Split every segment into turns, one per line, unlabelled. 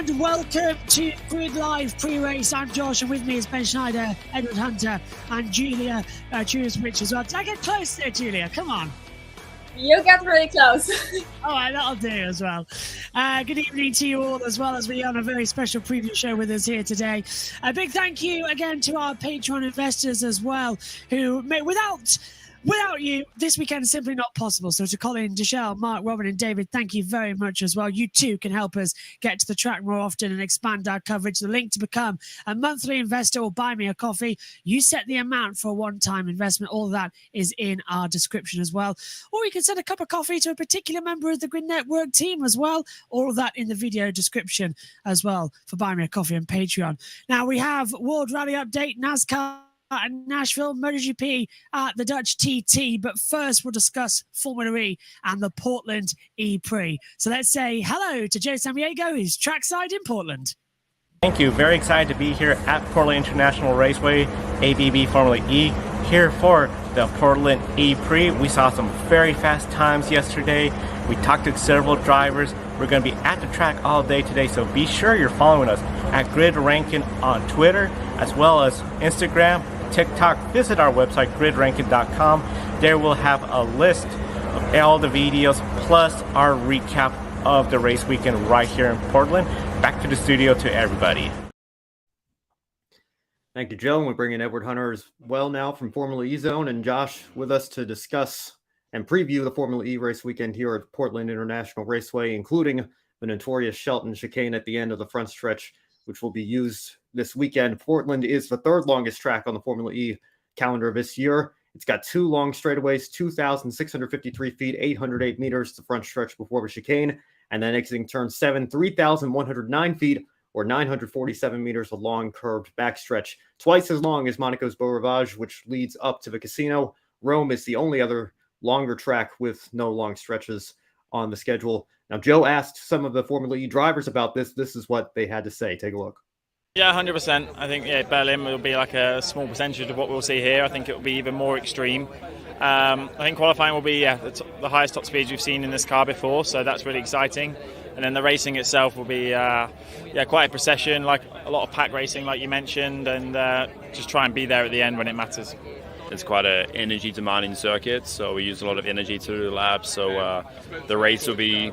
and welcome to Grid Live pre-race. I'm Josh, and with me is Ben Schneider, Edward Hunter, and Julia Rich as well. Did I get close there, Julia? Come on.
You get really close.
All right, that'll do as well. Good evening to you all, as well as we on a very special preview show with us here today. A big thank you again to our Patreon investors as well, who without you, this weekend is simply not possible. So to Colin, Deshelle, Mark, Robin and David, thank you very much as well. You too can help us get to the track more often and expand our coverage. The link to become a monthly investor or buy me a coffee. You set the amount for a one-time investment. All of that is in our description as well. Or you can send a cup of coffee to a particular member of the Grid Network team as well. All of that in the video description as well for buy me a coffee and Patreon. Now we have World Rally Update, NASCAR and Nashville, MotoGP at the Dutch TT. But first, we'll discuss Formula E and the Portland E-Prix. So let's say hello to Joe Samaniego, who's trackside in Portland.
Thank you. Very excited to be here at Portland International Raceway, ABB Formula E, here for the Portland E-Prix. We saw some very fast times yesterday. We talked to several drivers. We're going to be at the track all day today, so be sure you're following us at Grid Rankin on Twitter, as well as Instagram, TikTok. Visit our website, gridrankin.com. There we'll have a list of all the videos, plus our recap of the race weekend right here in Portland. Back to the studio to everybody.
Thank you, Joe. And we bring in Edward Hunter as well now from Formula E Zone, and Josh with us to discuss and preview the Formula E race weekend here at Portland International Raceway, including the notorious Shelton chicane at the end of the front stretch, which will be used this weekend. Portland is the third longest track on the Formula E calendar this year. It's got two long straightaways, 2,653 feet, 808 meters, the front stretch before the chicane, and then exiting turn 7, 3,109 feet, or 947 meters, a long curved backstretch, twice as long as Monaco's Beau Rivage, which leads up to the casino. Rome is the only other longer track with no long stretches on the schedule. Now, Joe asked some of the Formula E drivers about this. This is what they had to say. Take a look.
Yeah, 100%. I think Berlin will be like a small percentage of what we'll see here. I think it will be even more extreme. I think qualifying will be the highest top speeds we've seen in this car before, so that's really exciting. And then the racing itself will be quite a procession, like a lot of pack racing, like you mentioned, and just try and be there at the end when it matters.
It's quite an energy demanding circuit, so we use a lot of energy to do the laps. So the race will be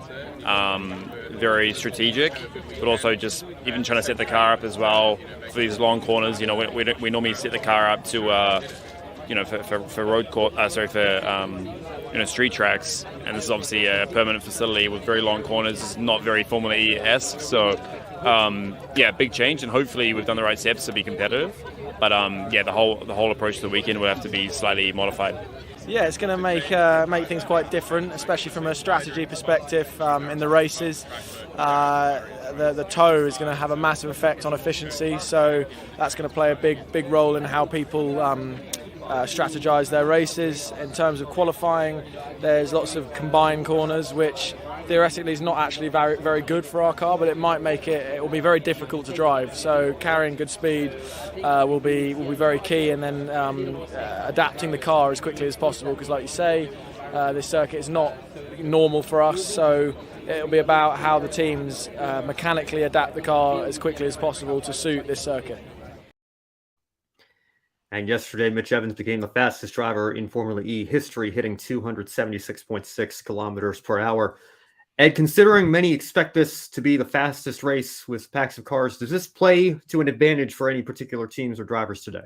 very strategic, but also just even trying to set the car up as well for these long corners. You know, we normally set the car up to for road court, street tracks, and this is obviously a permanent facility with very long corners. It's not very Formula E-esque, so big change, and hopefully we've done the right steps to be competitive. But the whole approach to the weekend will have to be slightly modified.
Yeah, it's going to make things quite different, especially from a strategy perspective in the races. The tow is going to have a massive effect on efficiency, so that's going to play a big role in how people strategize their races. In terms of qualifying, there's lots of combined corners, which theoretically is not actually very, very good for our car, but it might make it will be very difficult to drive. So carrying good speed will be very key, and then adapting the car as quickly as possible, because like you say, this circuit is not normal for us, so it'll be about how the teams mechanically adapt the car as quickly as possible to suit this circuit.
And yesterday, Mitch Evans became the fastest driver in Formula E history, hitting 276.6 kilometers per hour. Ed, considering many expect this to be the fastest race with packs of cars, does this play to an advantage for any particular teams or drivers today?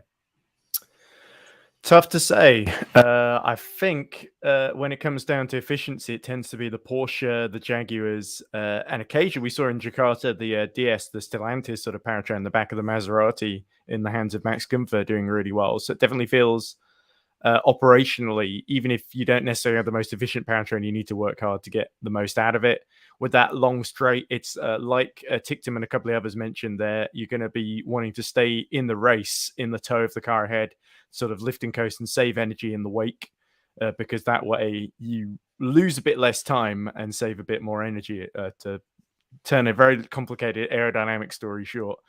Tough to say. I think when it comes down to efficiency, it tends to be the Porsche, the Jaguars, and occasionally we saw in Jakarta the DS, the Stellantis sort of powertrain in the back of the Maserati in the hands of Max Gunther doing really well. So it definitely feels operationally, even if you don't necessarily have the most efficient powertrain, you need to work hard to get the most out of it. With that long straight, it's like Ticktum and a couple of others mentioned there, you're going to be wanting to stay in the race, in the toe of the car ahead, sort of lift and coast and save energy in the wake, because that way you lose a bit less time and save a bit more energy to turn a very complicated aerodynamic story short.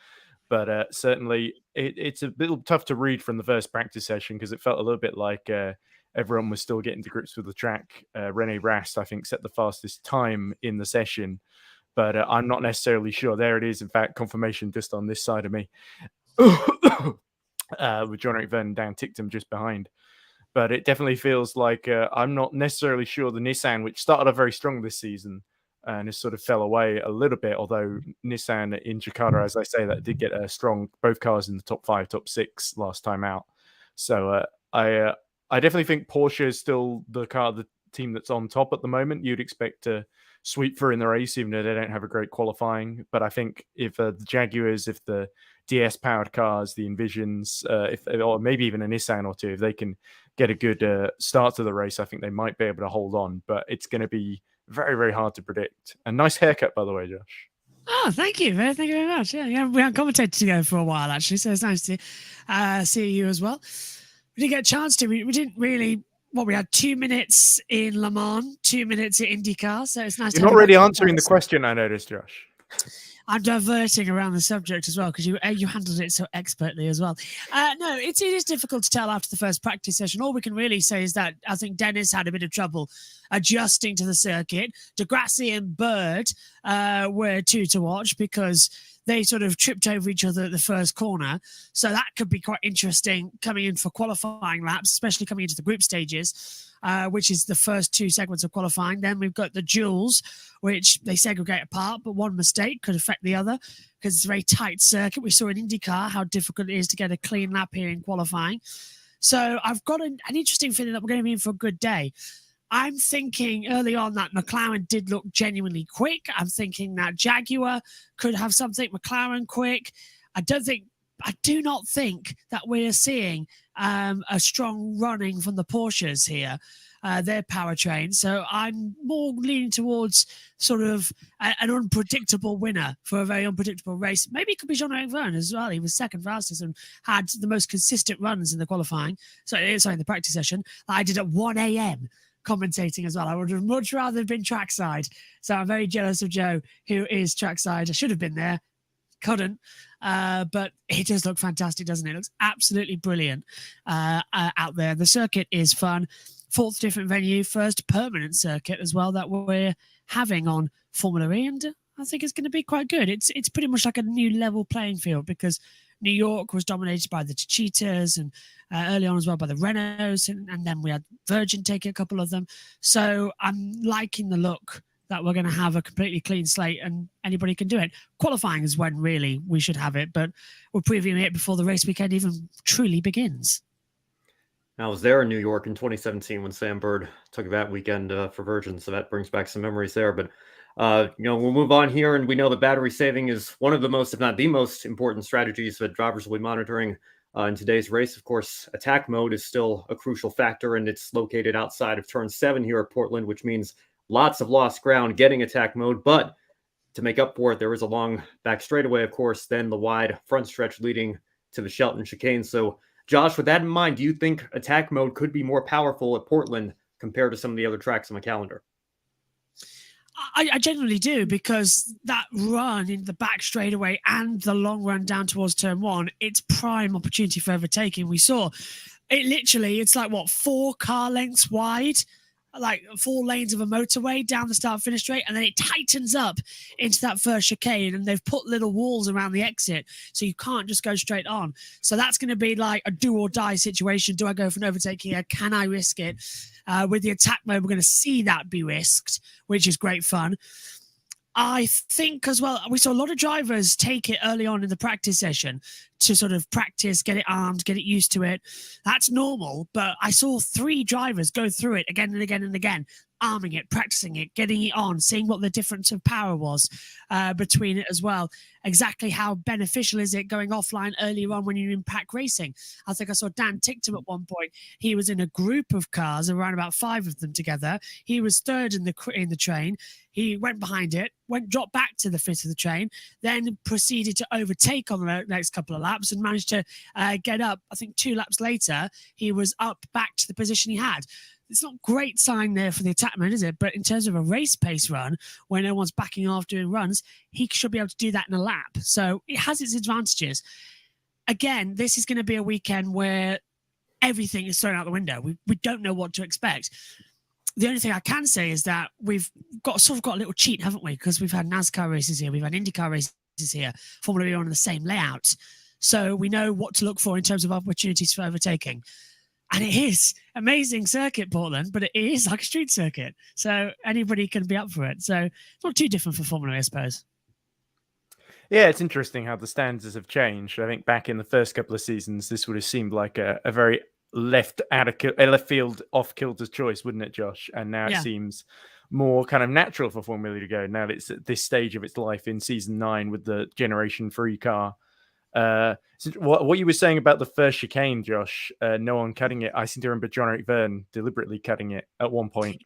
But certainly it's a little tough to read from the first practice session, because it felt a little bit like everyone was still getting to grips with the track. René Rast, I think, set the fastest time in the session. but I'm not necessarily sure. There it is. In fact, confirmation just on this side of me. With John Vernon down ticked him just behind. But it definitely feels like I'm not necessarily sure the Nissan, which started off very strong this season and has sort of fell away a little bit, although Nissan in Jakarta, as I say, that did get a strong, both cars in the top 5, top 6 last time out. So I definitely think Porsche is still the team that's on top at the moment. You'd expect to sweep through in the race, even though they don't have a great qualifying. But I think if the Jaguars, if the DS-powered cars, the Envisions, or maybe even a Nissan or two, if they can get a good start to the race, I think they might be able to hold on. But it's going to be very, very hard to predict. A nice haircut, by the way, Josh.
Oh, thank you. Thank you very much. Yeah, we haven't commentated together for a while, actually, so it's nice to see you as well. We didn't get a chance to. We didn't really... Well, we had 2 minutes in Le Mans, 2 minutes at IndyCar, so it's nice.
You're not really answering the question, I noticed, Josh.
I'm diverting around the subject as well because you handled it so expertly as well. No, it is difficult to tell after the first practice session. All we can really say is that I think Dennis had a bit of trouble adjusting to the circuit. Degrassi and Bird were two to watch because they sort of tripped over each other at the first corner. So that could be quite interesting coming in for qualifying laps, especially coming into the group stages, which is the first 2 segments of qualifying. Then we've got the duels, which they segregate apart, but one mistake could affect the other because it's a very tight circuit. We saw in IndyCar how difficult it is to get a clean lap here in qualifying. So I've got an interesting feeling that we're going to be in for a good day. I'm thinking early on that McLaren did look genuinely quick. I'm thinking that Jaguar could have something McLaren quick. I do not think that we're seeing a strong running from the Porsches here, their powertrain. So I'm more leaning towards sort of an unpredictable winner for a very unpredictable race. Maybe it could be Jean-Eric Vergne as well. He was second fastest and had the most consistent runs in the qualifying. Sorry, in the practice session that I did at 1 a.m. commentating as well. I would have much rather been trackside. So I'm very jealous of Joe, who is trackside. I should have been there. Couldn't. But it does look fantastic, doesn't it? It looks absolutely brilliant out there. The circuit is fun. 4th different venue, first permanent circuit as well that we're having on Formula E. And I think it's going to be quite good. It's pretty much like a new level playing field because New York was dominated by the Cheetahs and early on as well by the Renaults. And then we had Virgin taking a couple of them. So I'm liking the look that we're going to have a completely clean slate and anybody can do it. Qualifying is when really we should have it, but we're previewing it before the race weekend even truly begins.
I was there in New York in 2017 when Sam Bird took that weekend for Virgin, so that brings back some memories there. But we'll move on here, and we know that battery saving is one of the most, if not the most important strategies that drivers will be monitoring in today's race. Of course, attack mode is still a crucial factor, and it's located outside of turn 7 here at Portland, which means lots of lost ground getting attack mode. But to make up for it, there is a long back straightaway, of course, then the wide front stretch leading to the Shelton chicane. So, Josh, with that in mind, do you think attack mode could be more powerful at Portland compared to some of the other tracks on the calendar?
I genuinely do, because that run in the back straightaway and the long run down towards turn 1, it's prime opportunity for overtaking. We saw it literally, it's like, 4 car lengths wide, like 4 lanes of a motorway down the start finish straight, and then it tightens up into that first chicane, and they've put little walls around the exit so you can't just go straight on. So that's going to be like a do or die situation. Do I go for an overtake here? Can I risk it? With the attack mode, we're going to see that be risked, which is great fun. I think as well, we saw a lot of drivers take it early on in the practice session to sort of practice, get it armed, get it used to it. That's normal, but I saw 3 drivers go through it again and again and again, arming it, practicing it, getting it on, seeing what the difference of power was between it as well. Exactly how beneficial is it going offline earlier on when you're in pack racing? I think I saw Dan Ticktum at one point. He was in a group of cars, around about 5 of them together. He was 3rd in the train. He went behind it, dropped back to the 5th of the train, then proceeded to overtake on the next couple of laps and managed to get up. I think 2 laps later, he was up back to the position he had. It's not a great sign there for the attack mode, is it? But in terms of a race pace run, where no one's backing off doing runs, he should be able to do that in a lap. So it has its advantages. Again, this is going to be a weekend where everything is thrown out the window. We don't know what to expect. the only thing I can say is that we've got a little cheat, haven't we? Because we've had NASCAR races here, we've had IndyCar races here, Formula E on the same layout. So we know what to look for in terms of opportunities for overtaking. And it is amazing circuit, Portland, but it is like a street circuit. So anybody can be up for it. So it's not too different for Formula E, I suppose.
Yeah, it's interesting how the standards have changed. I think back in the first couple of seasons, this would have seemed like a very left field, off kilter choice, wouldn't it, Josh? And now it seems more kind of natural for Formula E to go. Now it's at this stage of its life in season 9 with the Generation 3 car. So what you were saying about the first chicane, Josh, no one cutting it. I seem to remember John-Eric Verne deliberately cutting it at one point,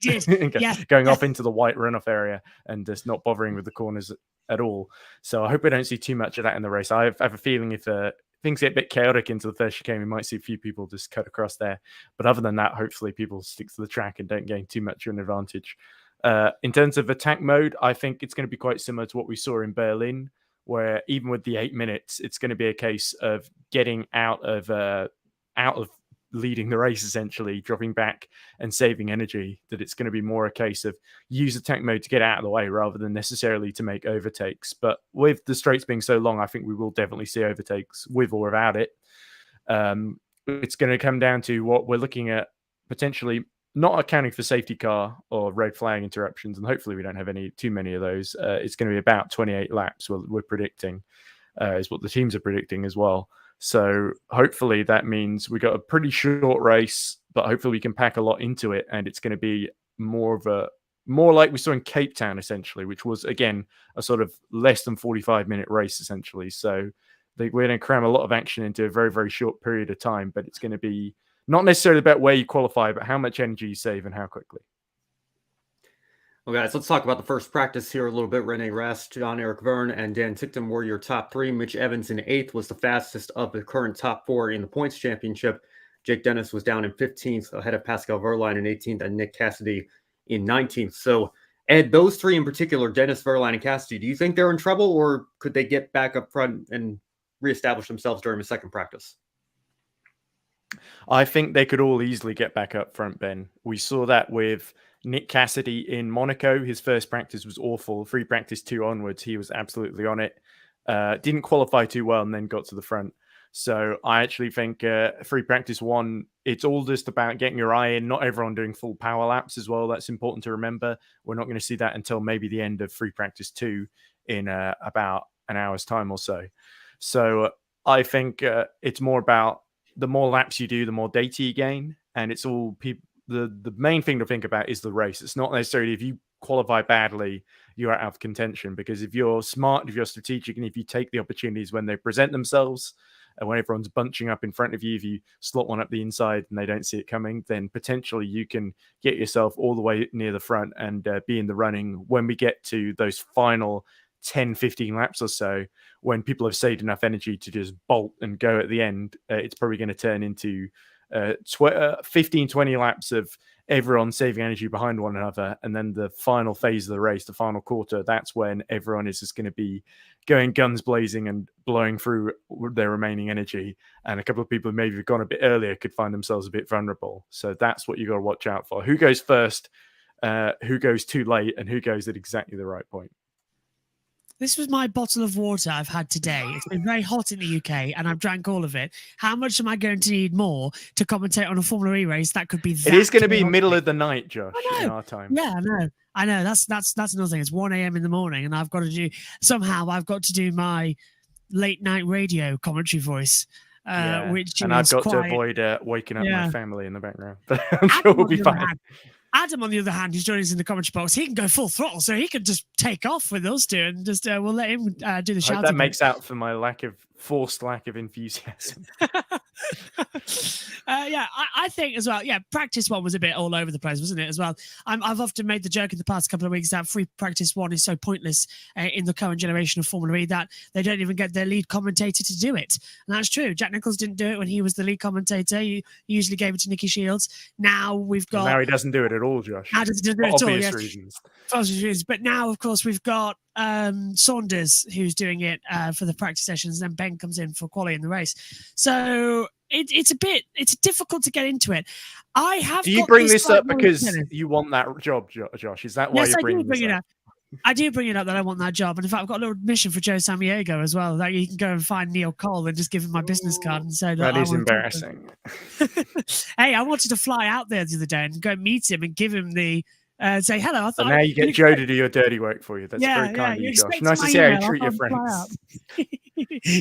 going off into the white runoff area and just not bothering with the corners at all. So I hope we don't see too much of that in the race. I have a feeling if things get a bit chaotic into the first chicane, we might see a few people just cut across there. But other than that, hopefully people stick to the track and don't gain too much of an advantage. In terms of attack mode, I think it's going to be quite similar to what we saw in Berlin, where even with the 8 minutes, it's going to be a case of getting out of leading the race, essentially dropping back and saving energy. That it's going to be more a case of use attack mode to get out of the way rather than necessarily to make overtakes. But with the straights being so long, I think we will definitely see overtakes with or without it. It's going to come down to what we're looking at, potentially not accounting for safety car or red flag interruptions, and hopefully we don't have too many of those. It's going to be about 28 laps we're predicting, is what the teams are predicting as well. So hopefully that means we got a pretty short race, but hopefully we can pack a lot into it, and it's going to be more like we saw in Cape Town, essentially, which was, again, a sort of less than 45-minute race, essentially. So we're going to cram a lot of action into a very, very short period of time, but it's going to be not necessarily about where you qualify, but how much energy you save and how quickly.
Well, guys, let's talk about the first practice here a little bit. Rene Rast, John-Eric Verne, and Dan Ticktum were your top 3. Mitch Evans in 8th was the fastest of the current top 4 in the points championship. Jake Dennis was down in 15th, ahead of Pascal Wehrlein in 18th, and Nick Cassidy in 19th. So, Ed, those 3 in particular, Dennis, Wehrlein, and Cassidy, do you think they're in trouble, or could they get back up front and reestablish themselves during the second practice?
I think they could all easily get back up front, Ben. We saw that with Nick Cassidy in Monaco. His first practice was awful. Free practice 2 onwards, he was absolutely on it. Didn't qualify too well and then got to the front. So I actually think free practice 1, it's all just about getting your eye in. Not everyone doing full power laps as well. That's important to remember. We're not going to see that until maybe the end of free practice 2 in about an hour's time or so. So I think it's more about the more laps you do, the more data you gain. And it's all people. The main thing to think about is the race. It's not necessarily if you qualify badly, you're out of contention. Because if you're smart, if you're strategic, and if you take the opportunities when they present themselves, and when everyone's bunching up in front of you, if you slot one up the inside and they don't see it coming, then potentially you can get yourself all the way near the front and be in the running when we get to those final 10, 15 laps or so, when people have saved enough energy to just bolt and go at the end. It's probably going to turn into 15, 20 laps of everyone saving energy behind one another. And then the final phase of the race, the final quarter, that's when everyone is just going to be going guns blazing and blowing through their remaining energy. And a couple of people who maybe have gone a bit earlier could find themselves a bit vulnerable. So that's what you got to watch out for. Who goes first, who goes too late, and who goes at exactly the right point.
This was my bottle of water I've had today. It's been very hot in the UK and I've drank all of it. How much am I going to need more to commentate on a Formula E race? That could be that.
It is going to be middle of the night, Josh, in our time.
Yeah, I know. That's another thing. It's 1 a.m. in the morning and I've got to do my late night radio commentary voice. Which and
I've got to avoid waking up my family in the background. But I'm sure we'll be fine.
Adam, on the other hand, who's joining us in the commentary box, he can go full throttle, so he can just take off with us two, and just we'll let him do the shouting.
That makes out for my forced lack of enthusiasm.
I think as well. Yeah, practice 1 was a bit all over the place, wasn't it? As well, I've often made the joke in the past couple of weeks that free practice 1 is so pointless in the current generation of Formula E that they don't even get their lead commentator to do it, and that's true. Jack Nicholls didn't do it when he was the lead commentator. He usually gave it to Nicky Shields. Now he
doesn't do it at all, Josh.
Now doesn't do it at all.
Obvious reasons.
Obvious reasons. But now, of course, we've got Saunders who's doing it for the practice sessions. Then Ben comes in for quali in the race. So it's difficult to get into it. I have.
Do you bring this up because you want that job, Josh? Is that why you're bringing this up?
I do bring it up that I want that job. And in fact, I've got a little mission for Joe Samaniego as well. That you can go and find Neil Cole and just give him my business card and say that
is embarrassing.
Hey, I wanted to fly out there the other day and go meet him and give him the say hello.
So now you get Joe to do your dirty work for you. That's very kind of you, Josh. Nice to see how you treat your friends.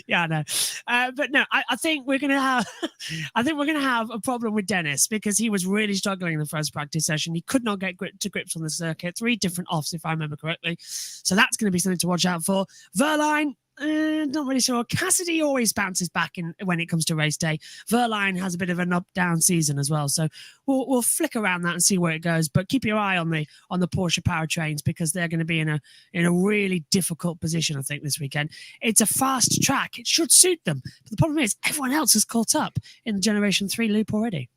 Yeah, I know. But no, I think we're gonna have a problem with Dennis because he was really struggling in the first practice session. He could not get to grips on the circuit. 3 different offs, if I remember correctly. So that's going to be something to watch out for. Verline, not really sure. Cassidy always bounces back when it comes to race day. Verline has a bit of an up-down season as well, so we'll flick around that and see where it goes. But keep your eye on the Porsche powertrains because they're going to be in a really difficult position, I think, this weekend. It's a fast track; it should suit them. But the problem is everyone else has caught up in the Generation 3 loop already.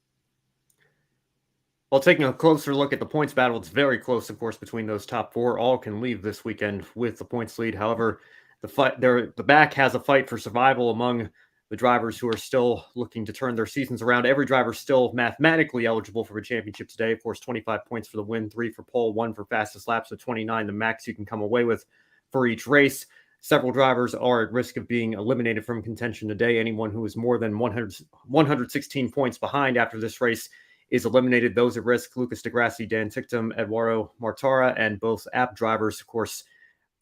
Well, taking a closer look at the points battle, it's very close, of course, between those top 4. All can leave this weekend with the points lead. However, the back has a fight for survival among the drivers who are still looking to turn their seasons around. Every driver still mathematically eligible for a championship today. Of course, 25 points for the win, 3 for pole, 1 for fastest lap, so 29 the max you can come away with for each race. Several drivers are at risk of being eliminated from contention today. Anyone who is more than 116 points behind after this race is eliminated. Those at risk: Lucas deGrassi, Dan Ticktum, Eduardo Mortara, and both app drivers. Of course,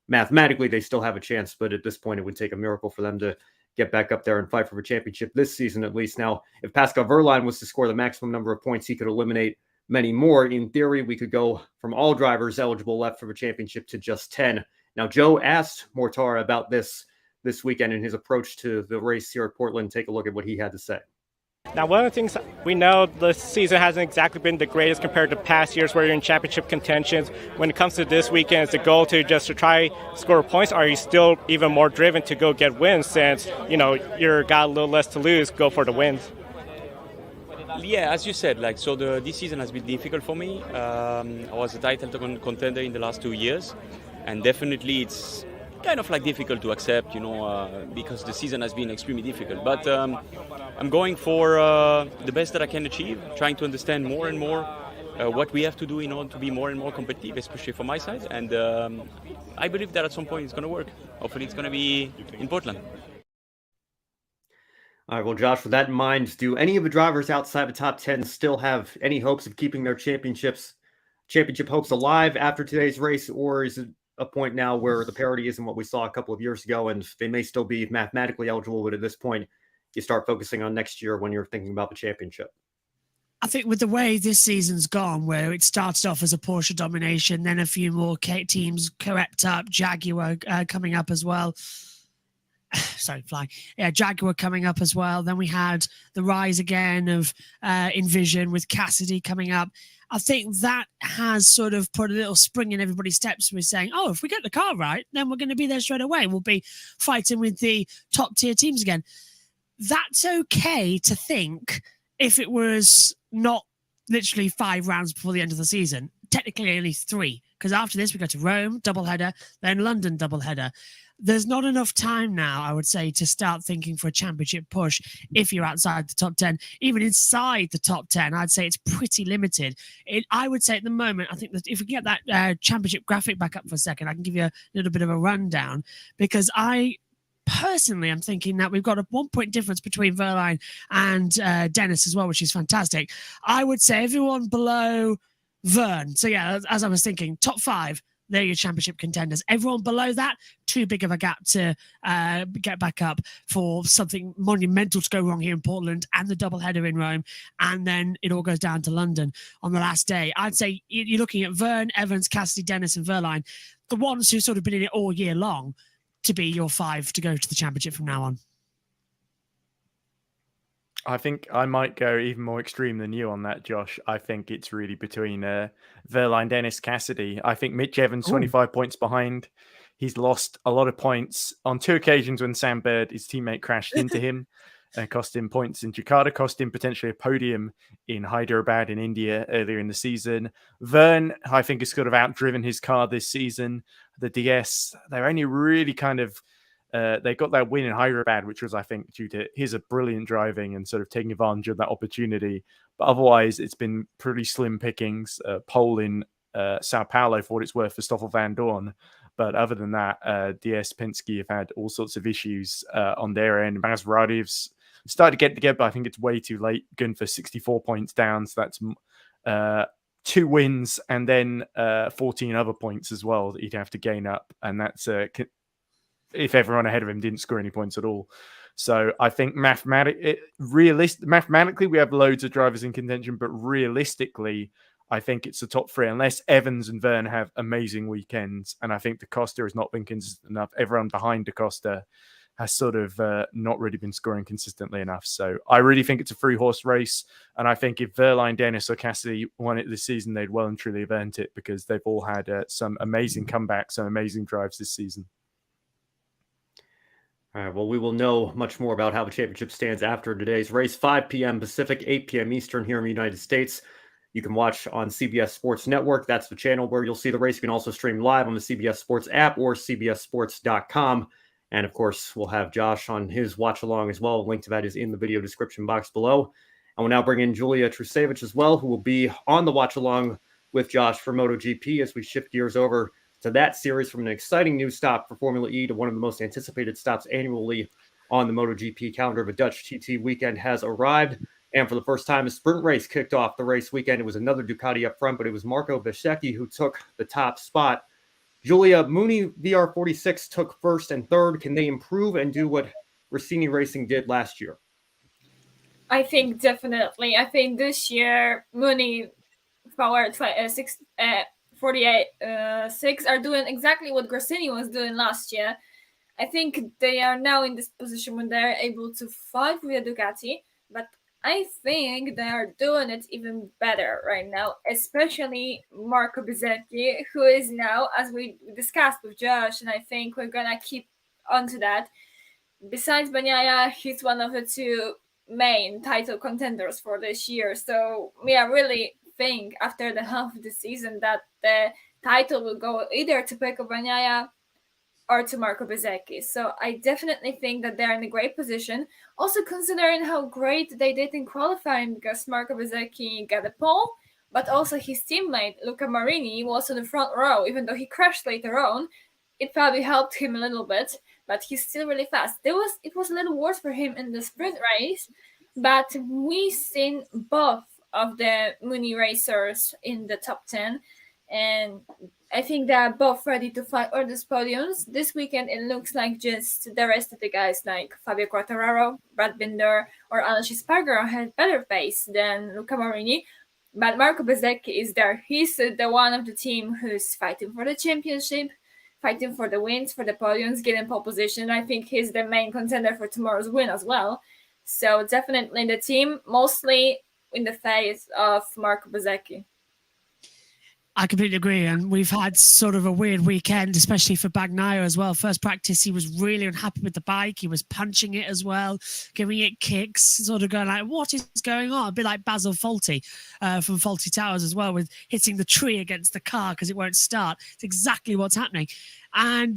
mathematically, they still have a chance, but at this point, it would take a miracle for them to get back up there and fight for a championship this season, at least. Now, if Pascal Wehrlein was to score the maximum number of points, he could eliminate many more. In theory, we could go from all drivers eligible left for a championship to just 10. Now, Joe asked Mortara about this weekend and his approach to the race here at Portland. Take a look at what he had to say.
Now, one of the things we know, the season hasn't exactly been the greatest compared to past years where you're in championship contentions. When it comes to this weekend, is the goal to try score points? Or are you still even more driven to go get wins since, you're got a little less to lose, go for the wins?
Yeah, as you said, this season has been difficult for me. I was a title contender in the last 2 years, and definitely it's kind of difficult to accept, because the season has been extremely difficult. But I'm going for the best that I can achieve, trying to understand more and more what we have to do in order to be more and more competitive, especially from my side. And I believe that at some point it's going to work. Hopefully it's going to be in Portland.
All right, well, Josh, with that in mind, do any of the drivers outside the top 10 still have any hopes of keeping their championship hopes alive after today's race, or is it a point now where the parity isn't what we saw a couple of years ago and they may still be mathematically eligible, but at this point you start focusing on next year when you're thinking about the championship?
I think with the way this season's gone, where it started off as a Porsche domination, then a few more teams crept up, Jaguar coming up as well. Sorry, fly. Yeah, Jaguar coming up as well. Then we had the rise again of Envision with Cassidy coming up. I think that has sort of put a little spring in everybody's steps. We're saying, oh, if we get the car right, then we're going to be there straight away. We'll be fighting with the top tier teams again. That's okay to think if it was not literally 5 rounds before the end of the season. Technically only 3, because after this we go to Rome, doubleheader, then London, doubleheader. There's not enough time now, I would say, to start thinking for a championship push if you're outside the top 10. Even inside the top 10, I'd say it's pretty limited. I would say at the moment, I think that if we get that championship graphic back up for a second, I can give you a little bit of a rundown, because personally, I'm thinking that we've got a 1 point difference between Wehrlein and Dennis as well, which is fantastic. I would say everyone below Vern. So yeah, as I was thinking, top 5, they're your championship contenders. Everyone below that, too big of a gap to get back up for something monumental to go wrong here in Portland and the doubleheader in Rome. And then it all goes down to London on the last day. I'd say you're looking at Vern, Evans, Cassidy, Dennis, and Wehrlein, the ones who've sort of been in it all year long, to be your 5 to go to the championship from now on.
I think I might go even more extreme than you on that, Josh. I think it's really between Wehrlein, Dennis, Cassidy. I think Mitch Evans, 25 points behind. He's lost a lot of points on 2 occasions when Sam Bird, his teammate, crashed into him and cost him points in Jakarta, cost him potentially a podium in Hyderabad in India earlier in the season. Vern, I think, has sort of outdriven his car this season. The DS, they're only really kind of They got that win in Hyderabad, which was, I think, due to his brilliant driving and sort of taking advantage of that opportunity. But otherwise, it's been pretty slim pickings. Pole in Sao Paulo, for what it's worth, for Stoffel Van Dorn. But other than that, DS Penske have had all sorts of issues on their end. Maserati's started to get together, but I think it's way too late. Going for 64 points down, so that's 2 wins and then 14 other points as well that he'd have to gain up. And that's if everyone ahead of him didn't score any points at all. So I think mathematically, we have loads of drivers in contention, but realistically, I think it's the top 3, unless Evans and Verne have amazing weekends. And I think DaCosta has not been consistent enough. Everyone behind DaCosta has sort of not really been scoring consistently enough. So I really think it's a 3-horse race. And I think if Verline, Dennis, or Cassidy won it this season, they'd well and truly have earned it, because they've all had some amazing comebacks, some amazing drives this season.
All right, well, we will know much more about how the championship stands after today's race. 5 p.m. Pacific, 8 p.m. Eastern here in the United States. You can watch on CBS Sports Network. That's the channel where you'll see the race. You can also stream live on the CBS Sports app or cbssports.com. And, of course, we'll have Josh on his watch-along as well. A link to that is in the video description box below. And we'll now bring in Julia Trusevich as well, who will be on the watch-along with Josh for MotoGP as we shift gears over to that series, from an exciting new stop for Formula E to one of the most anticipated stops annually on the MotoGP calendar. The Dutch TT weekend has arrived. And for the first time, a sprint race kicked off the race weekend. It was another Ducati up front, but it was Marco Bezzecchi who took the top spot. Julia, Mooney VR46 took first and third. Can they improve and do what Rossini Racing did last year?
I think definitely. I think this year, Mooney Power 6 are doing exactly what Rossini was doing last year. I think they are now in this position when they're able to fight with the Ducati, but I think they are doing it even better right now, especially Marco Bezzecchi, who is now, as we discussed with Josh, and I think we're going to keep on to that. Besides Bagnaia, he's one of the 2 main title contenders for this year. So I really think after the half of the season that the title will go either to Pecco Bagnaia or to Marco Bezzecchi. So I definitely think that they're in a great position. Also considering how great they did in qualifying, because Marco Bezzecchi got a pole, but also his teammate Luca Marini was on the front row. Even though he crashed later on, it probably helped him a little bit, but he's still really fast. It was a little worse for him in the sprint race, but we've seen both of the Mooney racers in the top 10, and I think they are both ready to fight for these podiums. This weekend, it looks like just the rest of the guys like Fabio Quartararo, Brad Binder, or Aleix Espargaro had better pace than Luca Marini. But Marco Bezzecchi is there. He's the one of the team who's fighting for the championship, fighting for the wins, for the podiums, getting pole position. I think he's the main contender for tomorrow's win as well. So definitely the team, mostly in the face of Marco Bezzecchi.
I completely agree, and we've had sort of a weird weekend, especially for Bagnaia as well. First practice, he was really unhappy with the bike. He was punching it as well, giving it kicks, sort of going like, what is going on? A bit like Basil Fawlty from Fawlty Towers as well, with hitting the tree against the car because it won't start. It's exactly what's happening. And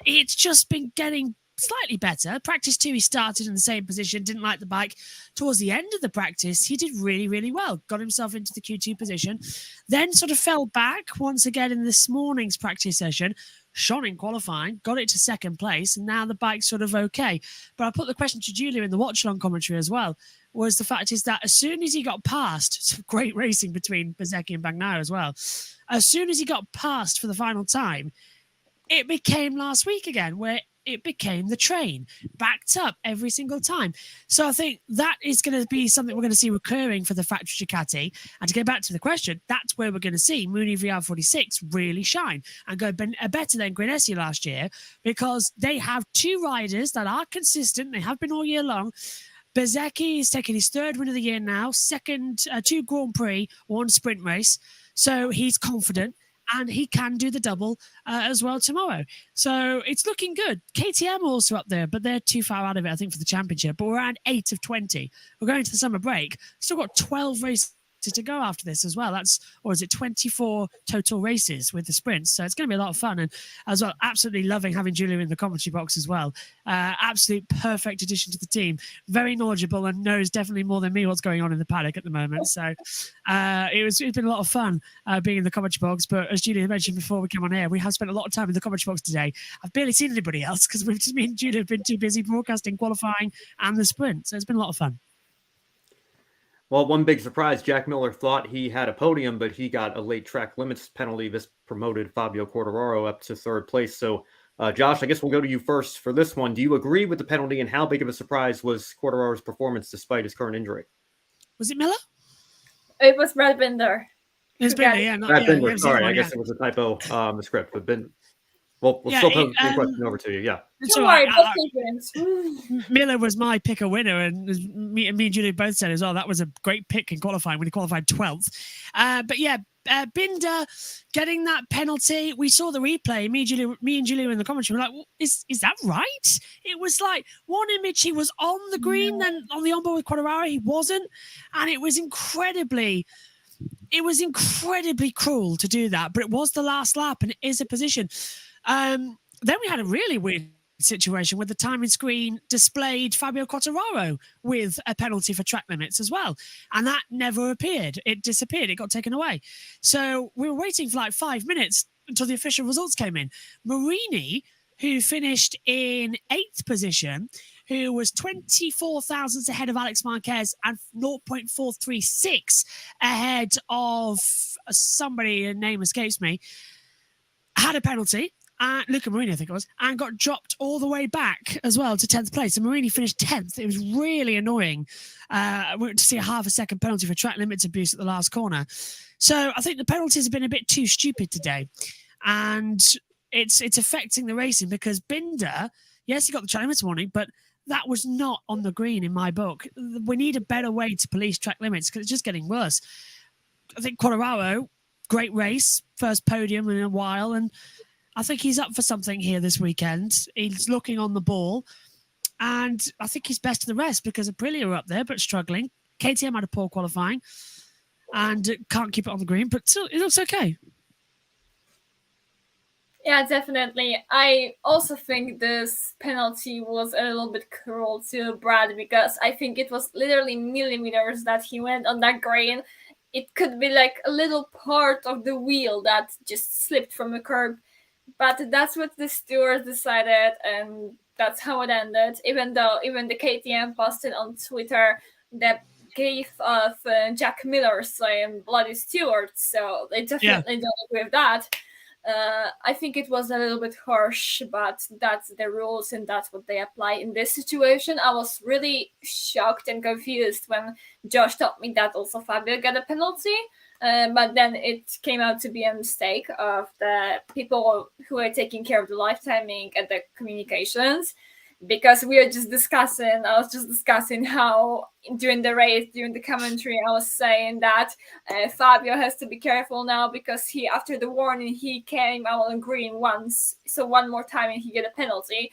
it's just been getting slightly better. Practice 2, he started in the same position, didn't like the bike. Towards the end of the practice, he did really, really well. Got himself into the Q2 position, then sort of fell back once again in this morning's practice session, shone in qualifying, got it to second place, and now the bike's sort of okay. But I put the question to Julia in the watch-along commentary as well, was the fact is that as soon as he got past, some great racing between Bezzecchi and Bagnaia as well, as soon as he got past for the final time, it became last week again, where it became the train, backed up every single time. So I think that is going to be something we're going to see recurring for the factory Ducati. And to get back to the question, that's where we're going to see Mooney VR46 really shine and go better than Grenesi last year, because they have 2 riders that are consistent. They have been all year long. Bezzecchi is taking his 3rd win of the year now, 2 Grand Prix, 1 sprint race. So he's confident. And he can do the double as well tomorrow. So it's looking good. KTM also up there, but they're too far out of it, I think, for the championship. But we're around 8 of 20. We're going to the summer break. Still got 12 races expected to go after this as well. Or is it 24 total races with the sprints? So it's going to be a lot of fun. And as well, absolutely loving having Julia in the commentary box as well. Absolute perfect addition to the team. Very knowledgeable and knows definitely more than me what's going on in the paddock at the moment. So it's been a lot of fun being in the commentary box. But as Julia mentioned before we came on air, we have spent a lot of time in the commentary box today. I've barely seen anybody else because me and Julia have been too busy broadcasting qualifying and the sprint. So it's been a lot of fun.
Well, one big surprise, Jack Miller thought he had a podium, but he got a late track limits penalty. This promoted Fabio Quartararo up to third place. So, Josh, I guess we'll go to you first for this one. Do you agree with the penalty, and how big of a surprise was Quartararo's performance despite his current injury?
Was it Miller?
It was Brad Binder.
It was Binder, yeah.
Brad Binder, sorry. I guess it was a typo in the script, but we'll still pose the question over to you, yeah.
Don't worry,
Miller was my pick a winner, and me and Julie both said as well that was a great pick in qualifying when he qualified 12th. But yeah, Binder getting that penalty. We saw the replay. Me and Julie were in the commentary. We're like, well, is that right? It was like one image he was on the green, then on the onboard with Quartararo he wasn't, and it was incredibly cruel to do that. But it was the last lap, and it is a position. Then we had a really weird situation where the timing screen displayed Fabio Quartararo with a penalty for track limits as well. And that never appeared. It disappeared. It got taken away. So we were waiting for like 5 minutes until the official results came in. Marini, who finished in 8th position, who was 24 thousandths ahead of Alex Marquez and 0.436 ahead of somebody, a name escapes me, had a penalty. Luca Marini, I think it was, and got dropped all the way back as well to 10th place. And Marini finished 10th. It was really annoying to see a half a second penalty for track limits abuse at the last corner. So I think the penalties have been a bit too stupid today. And it's affecting the racing because Binder, yes, he got the track limits warning, but that was not on the green in my book. We need a better way to police track limits because it's just getting worse. I think Quartararo, great race, first podium in a while, and I think he's up for something here this weekend. He's looking on the ball, and I think he's best of the rest because Aprilia are up there but struggling. KTM had a poor qualifying and can't keep it on the green, but still, it looks okay.
Yeah, definitely. I also think this penalty was a little bit cruel to Brad because I think it was literally millimeters that he went on that green. It could be like a little part of the wheel that just slipped from the curb. But that's what the stewards decided, and that's how it ended. Even though the KTM posted on Twitter that gave off Jack Miller saying bloody steward, so they definitely don't agree with that. I think it was a little bit harsh, but that's the rules and that's what they apply in this situation. I was really shocked and confused when Josh told me that also Fabio got a penalty. But then it came out to be a mistake of the people who are taking care of the live timing and the communications, because I was just discussing how during the race, during the commentary, I was saying that Fabio has to be careful now because after the warning, he came out on green once. So one more time and he get a penalty.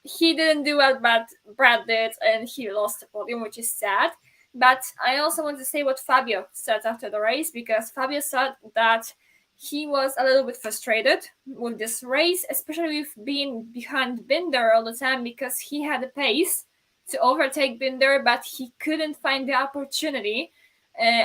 He didn't do it, but Brad did, and he lost the podium, which is sad. But I also want to say what Fabio said after the race, because Fabio said that he was a little bit frustrated with this race, especially with being behind Binder all the time, because he had a pace to overtake Binder, but he couldn't find the opportunity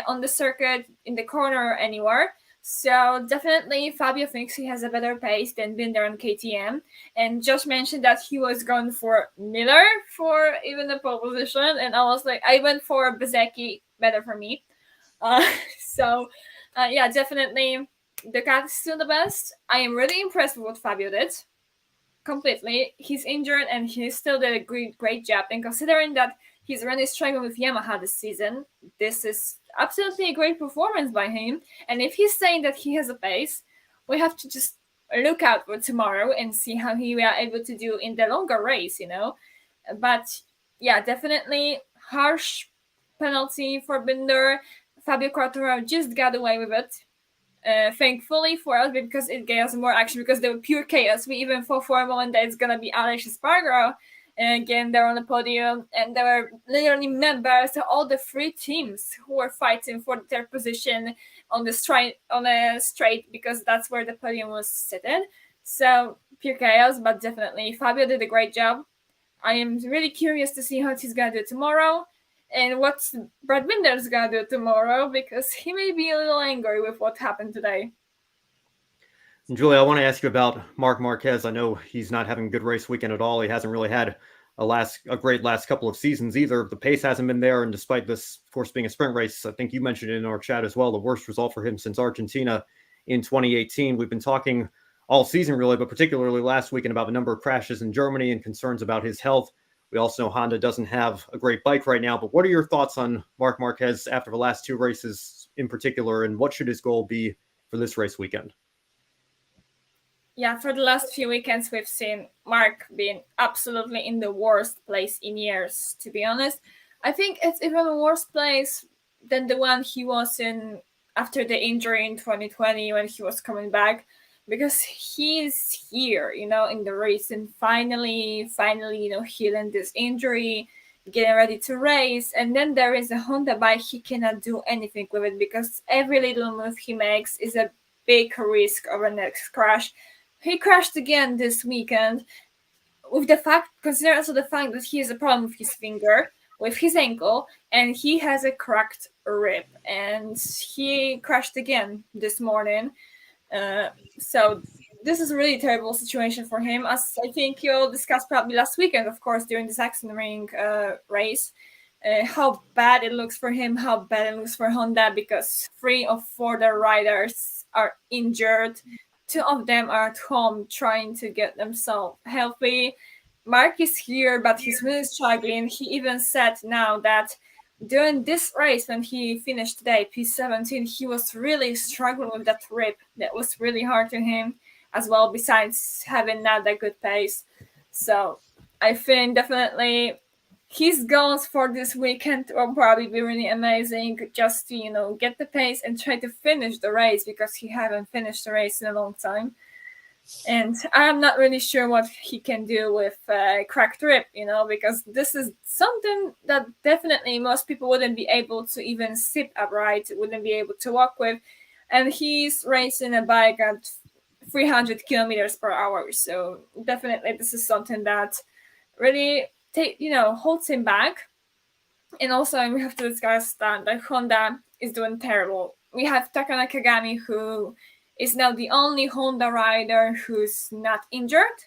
on the circuit, in the corner, anywhere. So definitely Fabio thinks he has a better pace than Binder and KTM. And Josh mentioned that he was going for Miller for even the pole position. And I was like, I went for Bezzecchi, better for me. Yeah, definitely Ducati is still the best. I am really impressed with what Fabio did. Completely. He's injured and he still did a great job. And considering that he's really struggling with Yamaha this season, this is absolutely a great performance by him. And if he's saying that he has a pace, we have to just look out for tomorrow and see how he will able to do in the longer race, But yeah, definitely harsh penalty for Binder. Fabio Quartararo just got away with it. Thankfully for us, because it gave us more action, because they were pure chaos. We even thought for a moment that it's going to be Alex Espargaro And again, they're on the podium, and there were literally members of all the 3 teams who were fighting for their position on the straight, because that's where the podium was seated. So pure chaos, but definitely Fabio did a great job. I am really curious to see what he's gonna do tomorrow, and what Brad Binder's gonna do tomorrow, because he may be a little angry with what happened today.
And Julia, I want to ask you about Marc Marquez. I know he's not having a good race weekend at all. He hasn't really had a great last couple of seasons either. The pace hasn't been there, and despite this, of course, being a sprint race, I think you mentioned it in our chat as well, the worst result for him since Argentina in 2018. We've been talking all season really, but particularly last weekend about the number of crashes in Germany and concerns about his health. We also know Honda doesn't have a great bike right now, but what are your thoughts on Marc Marquez after the last 2 races in particular, and what should his goal be for this race weekend?
Yeah, for the last few weekends, we've seen Marc being absolutely in the worst place in years, to be honest. I think it's even a worse place than the one he was in after the injury in 2020 when he was coming back, because he's here, in the race, and finally, healing this injury, getting ready to race. And then there is a Honda bike, he cannot do anything with it, because every little move he makes is a big risk of a next crash. He crashed again this weekend, consider also the fact that he has a problem with his finger, with his ankle, and he has a cracked rib, and he crashed again this morning. So this is a really terrible situation for him, as I think you'll discuss probably last weekend, of course, during the Sachsenring race, how bad it looks for him, how bad it looks for Honda, because 3 of 4 their riders are injured. 2 of them are at home trying to get themselves healthy. Marc is here, but he's really struggling. He even said now that during this race, when he finished today, P17, he was really struggling with that rib. That was really hard to him as well, besides having not that good pace. So I think definitely his goals for this weekend will probably be really amazing, just to, get the pace and try to finish the race, because he haven't finished the race in a long time. And I'm not really sure what he can do with cracked rib, because this is something that definitely most people wouldn't be able to even sit upright, wouldn't be able to walk with. And he's racing a bike at 300 kilometers per hour. So definitely this is something that really holds him back. And also we have to discuss that Honda is doing terrible. We have Taka Nakagami, who is now the only Honda rider who's not injured.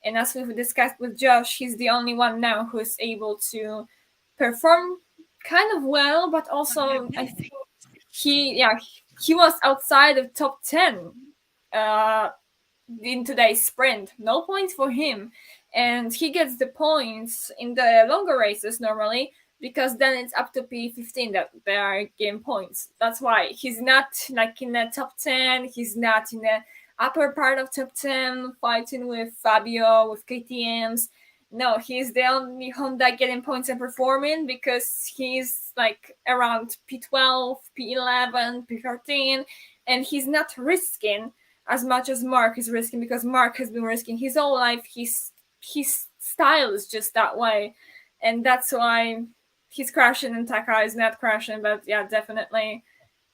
And as we've discussed with Josh, he's the only one now who's able to perform kind of well, but also I think he was outside of top 10 in today's sprint. No points for him. And he gets the points in the longer races normally, because then it's up to P15 that they are getting points. That's why he's not in the top 10. He's not in the upper part of top 10 fighting with Fabio, with KTMs. No, he's the only Honda getting points and performing, because he's around P12, P11, P13, and he's not risking as much as Marc is risking, because Marc has been risking his whole life. His style is just that way, and that's why he's crashing and Taka is not crashing. But yeah, definitely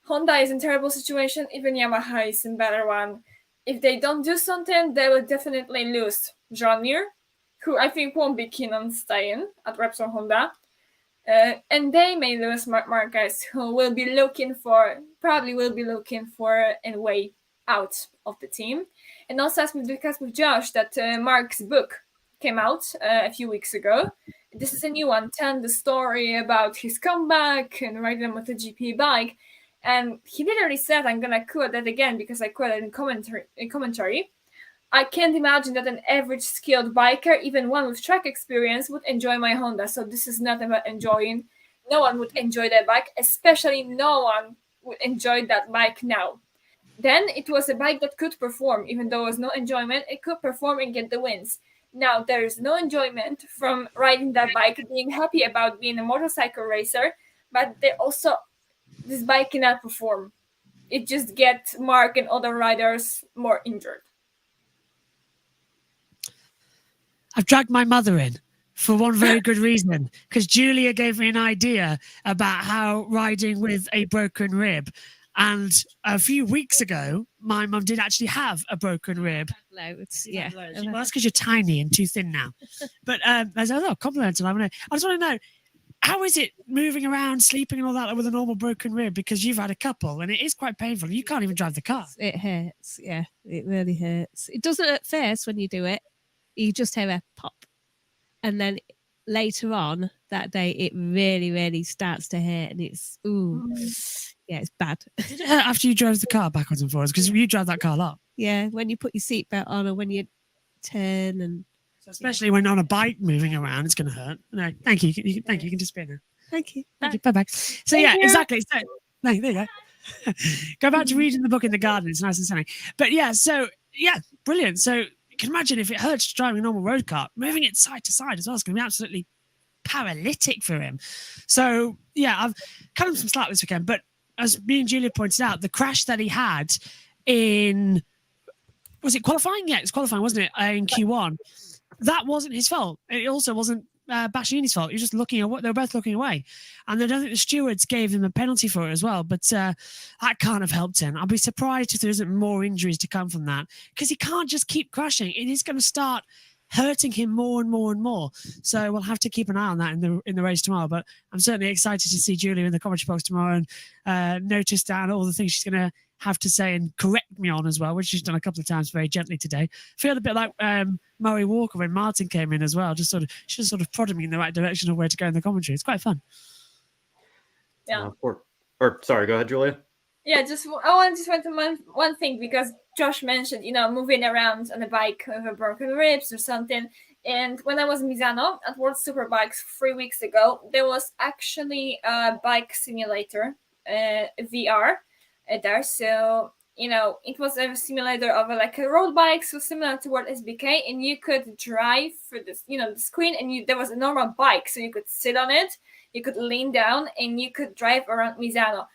Honda is in terrible situation. Even Yamaha is in better one. If they don't do something, they will definitely lose Jean Mir, who I think won't be keen on staying at Repsol Honda. And they may lose Marc Marquez, who will be looking for a way out of the team. And also, as we discussed with Josh, that Marc's book came out a few weeks ago. This is a new one, telling the story about his comeback and riding a MotoGP bike. And he literally said, I'm gonna quote that again because I quoted in commentary. I can't imagine that an average skilled biker, even one with track experience, would enjoy my Honda. So this is not about enjoying. No one would enjoy that bike, especially no one would enjoy that bike now. Then it was a bike that could perform, even though there was no enjoyment, it could perform and get the wins. Now there is no enjoyment from riding that bike, being happy about being a motorcycle racer, but this bike cannot perform. It just gets Marc and other riders more injured.
I've dragged my mother in. for one very good reason, because Julia gave me an idea about how riding with a broken rib. And a few weeks ago, my mum did actually have a broken rib.
Loads, yeah.
Well, that's because you're tiny and too thin now. But as a little compliment, I just want to know, how is it moving around, sleeping and all that with a normal broken rib? Because you've had a couple and it is quite painful. You can't even drive the car.
It hurts, yeah. It really hurts. It doesn't at first when you do it. You just hear a pop. And then later on that day, it really, really starts to hurt. And it's, yeah, it's bad.
Did it hurt after you drove the car backwards and forwards? Because you drive that car a lot.
Yeah, when you put your seatbelt on or when you turn and...
So especially when on a bike moving around, it's going to hurt. No, thank you. Thank you. You can disappear now.
Thank you.
Bye-bye. So yeah, exactly. So, there you go. Go back to reading the book in the garden. It's nice and sunny. But yeah, so yeah, brilliant. So you can imagine if it hurts driving a normal road car, moving it side to side as well is going to be absolutely paralytic for him. So yeah, I've cut him some slack this weekend. But as me and Julia pointed out, the crash that he had in, was it qualifying? Yeah, it's qualifying, wasn't it? In Q1. That wasn't his fault. It also wasn't Bastianini's fault. He was just looking away. They were both looking away. And I don't think the stewards gave him a penalty for it as well. But that can't have helped him. I'll be surprised if there isn't more injuries to come from that. Because he can't just keep crashing. It is going to start hurting him more and more and more. So we'll have to keep an eye on that in the race tomorrow. But I'm certainly excited to see Julia in the commentary box tomorrow and notice down all the things she's going to have to say and correct me on as well, which she's done a couple of times very gently today. Feel a bit like Murray Walker when Martin came in as well, just sort of prodded me in the right direction of where to go in the commentary. It's quite fun.
Yeah.
Sorry, go ahead, Julia.
Yeah, I want to mention one thing, because Josh mentioned, moving around on a bike with a broken ribs or something. And when I was in Misano at World Superbikes 3 weeks ago, there was actually a bike simulator, VR, there. So, it was a simulator of a road bike, so similar to what SBK, and you could drive through this, the screen, and there was a normal bike, so you could sit on it, you could lean down, and you could drive around Misano.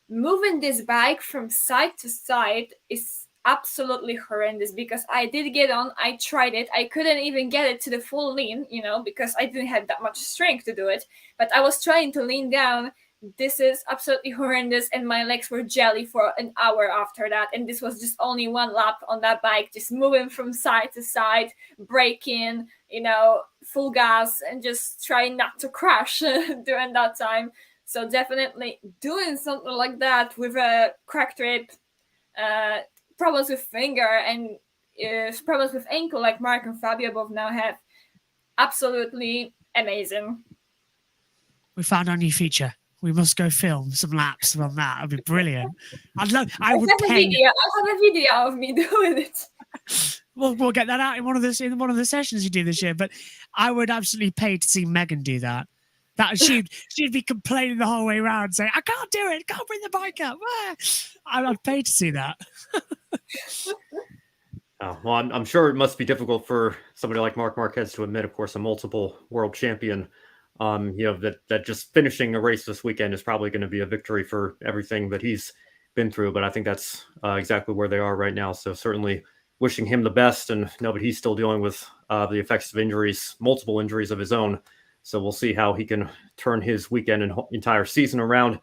Moving this bike from side to side is absolutely horrendous, because I did get on, I tried it, I couldn't even get it to the full lean, because I didn't have that much strength to do it, but I was trying to lean down. This is absolutely horrendous, and my legs were jelly for an hour after that, and this was just only one lap on that bike, just moving from side to side, braking, full gas, and just trying not to crash during that time. So definitely doing something like that with a cracked rib, problems with finger, and problems with ankle like Mark and Fabio both now have, absolutely amazing.
We found our new feature. We must go film some laps on that. That'd be brilliant. I would pay.
I'll have a video of me doing it.
We'll get that out in one of the sessions you do this year. But I would absolutely pay to see Megan do that. She'd be complaining the whole way around, saying, "I can't do it. Can't bring the bike up." I'd pay to see that.
Well, I'm sure it must be difficult for somebody like Marc Marquez to admit, of course, a multiple world champion. That just finishing a race this weekend is probably going to be a victory for everything that he's been through. But I think that's exactly where they are right now. So certainly wishing him the best, and know that he's still dealing with the effects of injuries, multiple injuries of his own. So we'll see how he can turn his weekend and entire season around.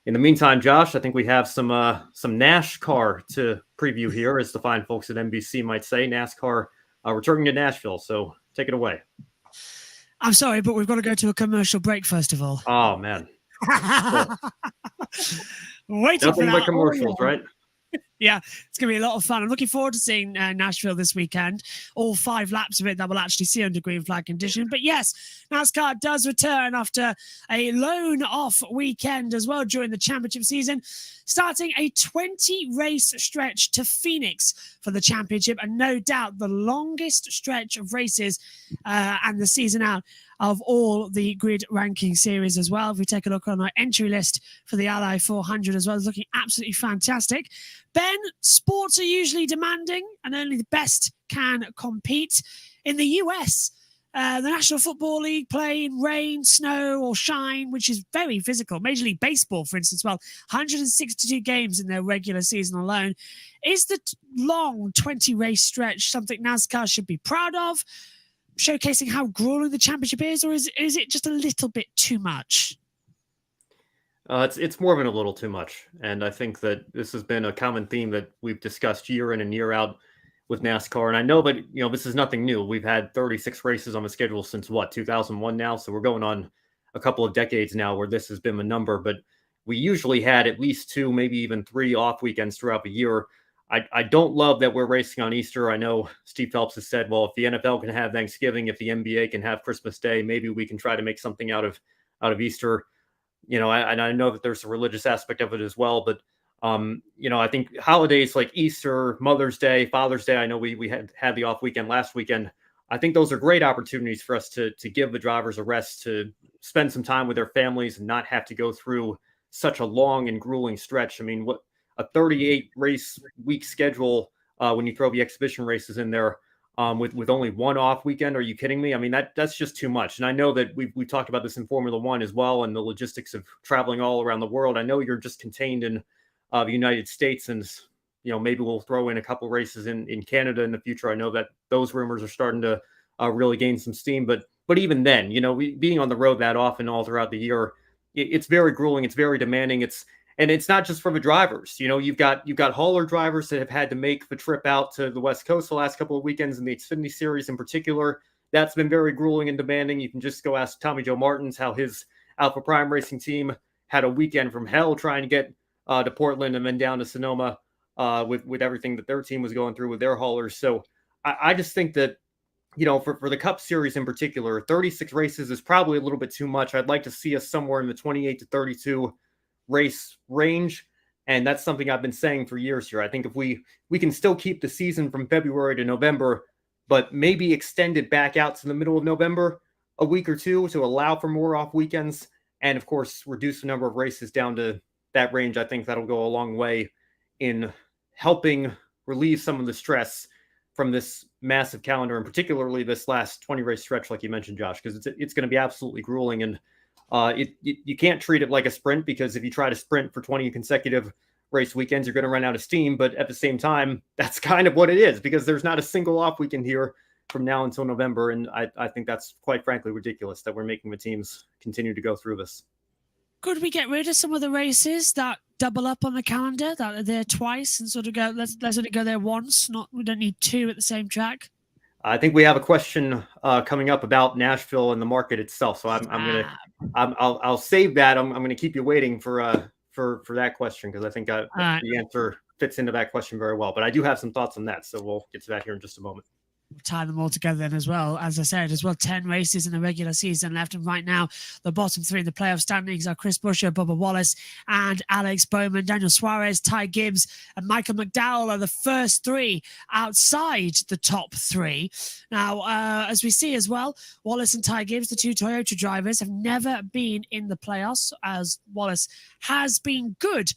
In the meantime, Josh, I think we have some NASCAR to preview here, as the fine folks at NBC might say. NASCAR returning to Nashville. So take it away.
I'm sorry, but we've got to go to a commercial break first of all.
Oh, man.
Waiting for that.
Nothing but commercials, right?
Yeah, it's going to be a lot of fun. I'm looking forward to seeing Nashville this weekend. All 5 laps of it that we'll actually see under green flag condition. But yes, NASCAR does return after a lone off weekend as well during the championship season, starting a 20-race stretch to Phoenix for the championship, and no doubt the longest stretch of races and the season out of all the grid ranking series as well. If we take a look on our entry list for the Ally 400 as well, it's looking absolutely fantastic. Ben, sports are usually demanding and only the best can compete. In the US, the National Football League play in rain, snow or shine, which is very physical. Major League Baseball, for instance, 162 games in their regular season alone. Is the long 20-race stretch something NASCAR should be proud of? showcasing how grueling the championship is, or is it just a little bit too much?
It's more than a little too much. And I think that this has been a common theme that we've discussed year in and year out with NASCAR. And I know that, this is nothing new. We've had 36 races on the schedule since 2001 now. So we're going on a couple of decades now where this has been the number, but we usually had at least 2, maybe even 3 off weekends throughout the year. I don't love that we're racing on Easter. I know Steve Phelps has said, well, if the NFL can have Thanksgiving, if the NBA can have Christmas Day, maybe we can try to make something out of Easter. I know that there's a religious aspect of it as well, but I think holidays like Easter, Mother's Day, Father's Day, I know we had the off weekend last weekend. I think those are great opportunities for us to give the drivers a rest, to spend some time with their families and not have to go through such a long and grueling stretch. I mean, what a 38 race week schedule when you throw the exhibition races in there with only 1 off weekend. Are you kidding me? I mean, that's just too much. And I know that we talked about this in Formula One as well, and the logistics of traveling all around the world. I know you're just contained in the United States, and maybe we'll throw in a couple races in Canada in the future. I know that those rumors are starting to really gain some steam, but even then, being on the road that often all throughout the year, it's very grueling. It's very demanding. And it's not just for the drivers. You've got hauler drivers that have had to make the trip out to the West Coast the last couple of weekends in the Xfinity Series in particular. That's been very grueling and demanding. You can just go ask Tommy Joe Martins how his Alpha Prime Racing team had a weekend from hell trying to get to Portland and then down to Sonoma with everything that their team was going through with their haulers. So I just think that, for the Cup Series in particular, 36 races is probably a little bit too much. I'd like to see us somewhere in the 28 to 32 race range. And that's something I've been saying for years here. I think if we can still keep the season from February to November, but maybe extend it back out to the middle of November, a week or two, to allow for more off weekends. And of course, reduce the number of races down to that range. I think that'll go a long way in helping relieve some of the stress from this massive calendar, and particularly this last 20 race stretch, like you mentioned, Josh, because it's going to be absolutely grueling. And you can't treat it like a sprint, because if you try to sprint for 20 consecutive race weekends, you're going to run out of steam. But at the same time, that's kind of what it is, because there's not a single off weekend here from now until November. And I think that's quite frankly ridiculous that we're making the teams continue to go through this.
Could we get rid of some of the races that double up on the calendar, that are there twice, and sort of go, let's only go there once? We don't need 2 at the same track.
I think we have a question coming up about Nashville and the market itself. So I'll save that. I'm going to keep you waiting for that question, because I think the answer fits into that question very well. But I do have some thoughts on that, so we'll get to that here in just a moment.
Tie them all together then as well. As I said, 10 races in the regular season left, and right now the bottom 3 in the playoff standings are Chris Buescher, Bubba Wallace and Alex Bowman. Daniel Suarez, Ty Gibbs and Michael McDowell are the first 3 outside the top 3. Now, as we see as well, Wallace and Ty Gibbs, the 2 Toyota drivers, have never been in the playoffs, as Wallace has been good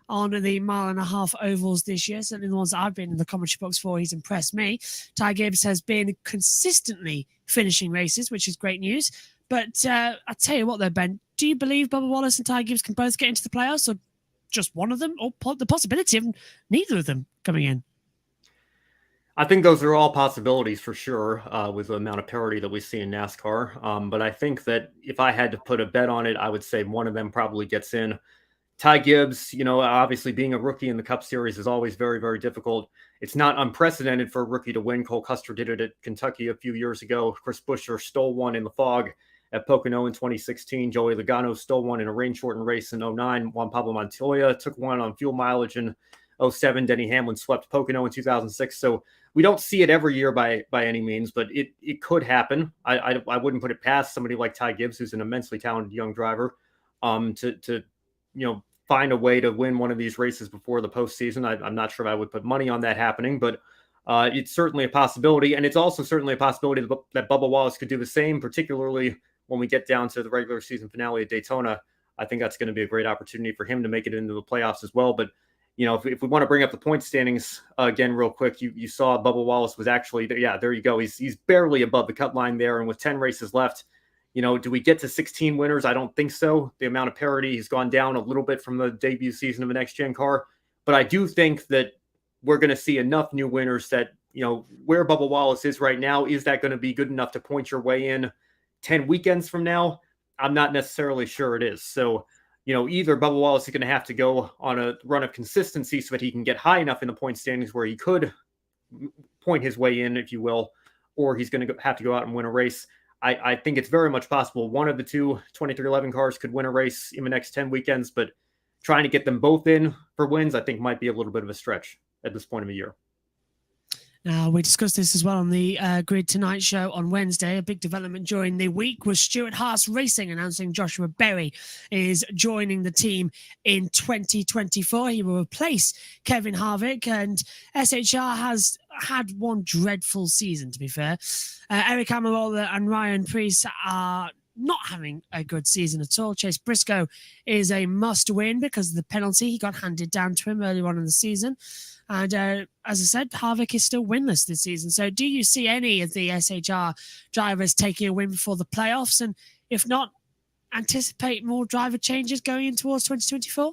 on the 1.5-mile ovals this year. Certainly the ones that I've been in the commentary box for, he's impressed me. Ty Gibbs has been consistently finishing races, which is great news. But I tell you what though, Ben, do you believe Bubba Wallace and Ty Gibbs can both get into the playoffs, or just one of them, or the possibility of neither of them coming in?
I think those are all possibilities for sure, with the amount of parity that we see in NASCAR. But I think that if I had to put a bet on it, I would say one of them probably gets in. Ty Gibbs, obviously being a rookie in the Cup Series is always very, very difficult. It's not unprecedented for a rookie to win. Cole Custer did it at Kentucky a few years ago. Chris Buescher stole one in the fog at Pocono in 2016. Joey Logano stole one in a rain-shortened race in 2009. Juan Pablo Montoya took one on fuel mileage in 2007. Denny Hamlin swept Pocono in 2006. So we don't see it every year by any means, but it could happen. I wouldn't put it past somebody like Ty Gibbs, who's an immensely talented young driver, to find a way to win one of these races before the postseason. I'm not sure if I would put money on that happening, but it's certainly a possibility. And it's also certainly a possibility that Bubba Wallace could do the same, particularly when we get down to the regular season finale at Daytona. I think that's going to be a great opportunity for him to make it into the playoffs as well. But, if we want to bring up the point standings again real quick, you saw Bubba Wallace was actually, there you go. He's barely above the cut line there. And with 10 races left, do we get to 16 winners? I don't think so. The amount of parity has gone down a little bit from the debut season of a next-gen car. But I do think that we're going to see enough new winners that where Bubba Wallace is right now, is that going to be good enough to point your way in 10 weekends from now? I'm not necessarily sure it is. So, either Bubba Wallace is going to have to go on a run of consistency so that he can get high enough in the point standings where he could point his way in, if you will, or he's going to have to go out and win a race. I think it's very much possible one of the two 2311 cars could win a race in the next 10 weekends, but trying to get them both in for wins, I think might be a little bit of a stretch at this point of the year.
Now, we discussed this as well on the Grid Tonight show on Wednesday. A big development during the week was Stuart Haas Racing announcing Joshua Berry is joining the team in 2024. He will replace Kevin Harvick, and SHR has had one dreadful season, to be fair. Eric Almirola and Ryan Preece are not having a good season at all. Chase Briscoe is a must-win because of the penalty he got handed down to him earlier on in the season. And as I said, Harvick is still winless this season. So do you see any of the SHR drivers taking a win before the playoffs? And if not, anticipate more driver changes going in towards 2024?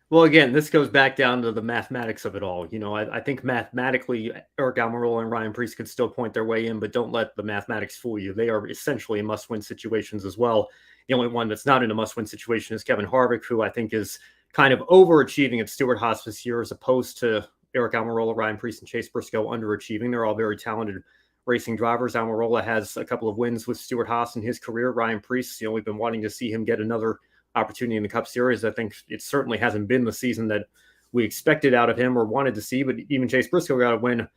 Well, again, this goes back down to the mathematics of it all. I think mathematically, Eric Almirola and Ryan Preece could still point their way in, but don't let the mathematics fool you. They are essentially in must-win situations as well. The only one that's not in a must-win situation is Kevin Harvick, who I think is kind of overachieving at Stuart Haas this year, as opposed to Eric Almirola, Ryan Preece, and Chase Briscoe underachieving. They're all very talented racing drivers. Almirola has a couple of wins with Stuart Haas in his career. Ryan Preece, we've been wanting to see him get another opportunity in the Cup Series. I think it certainly hasn't been the season that we expected out of him or wanted to see, but even Chase Briscoe got a win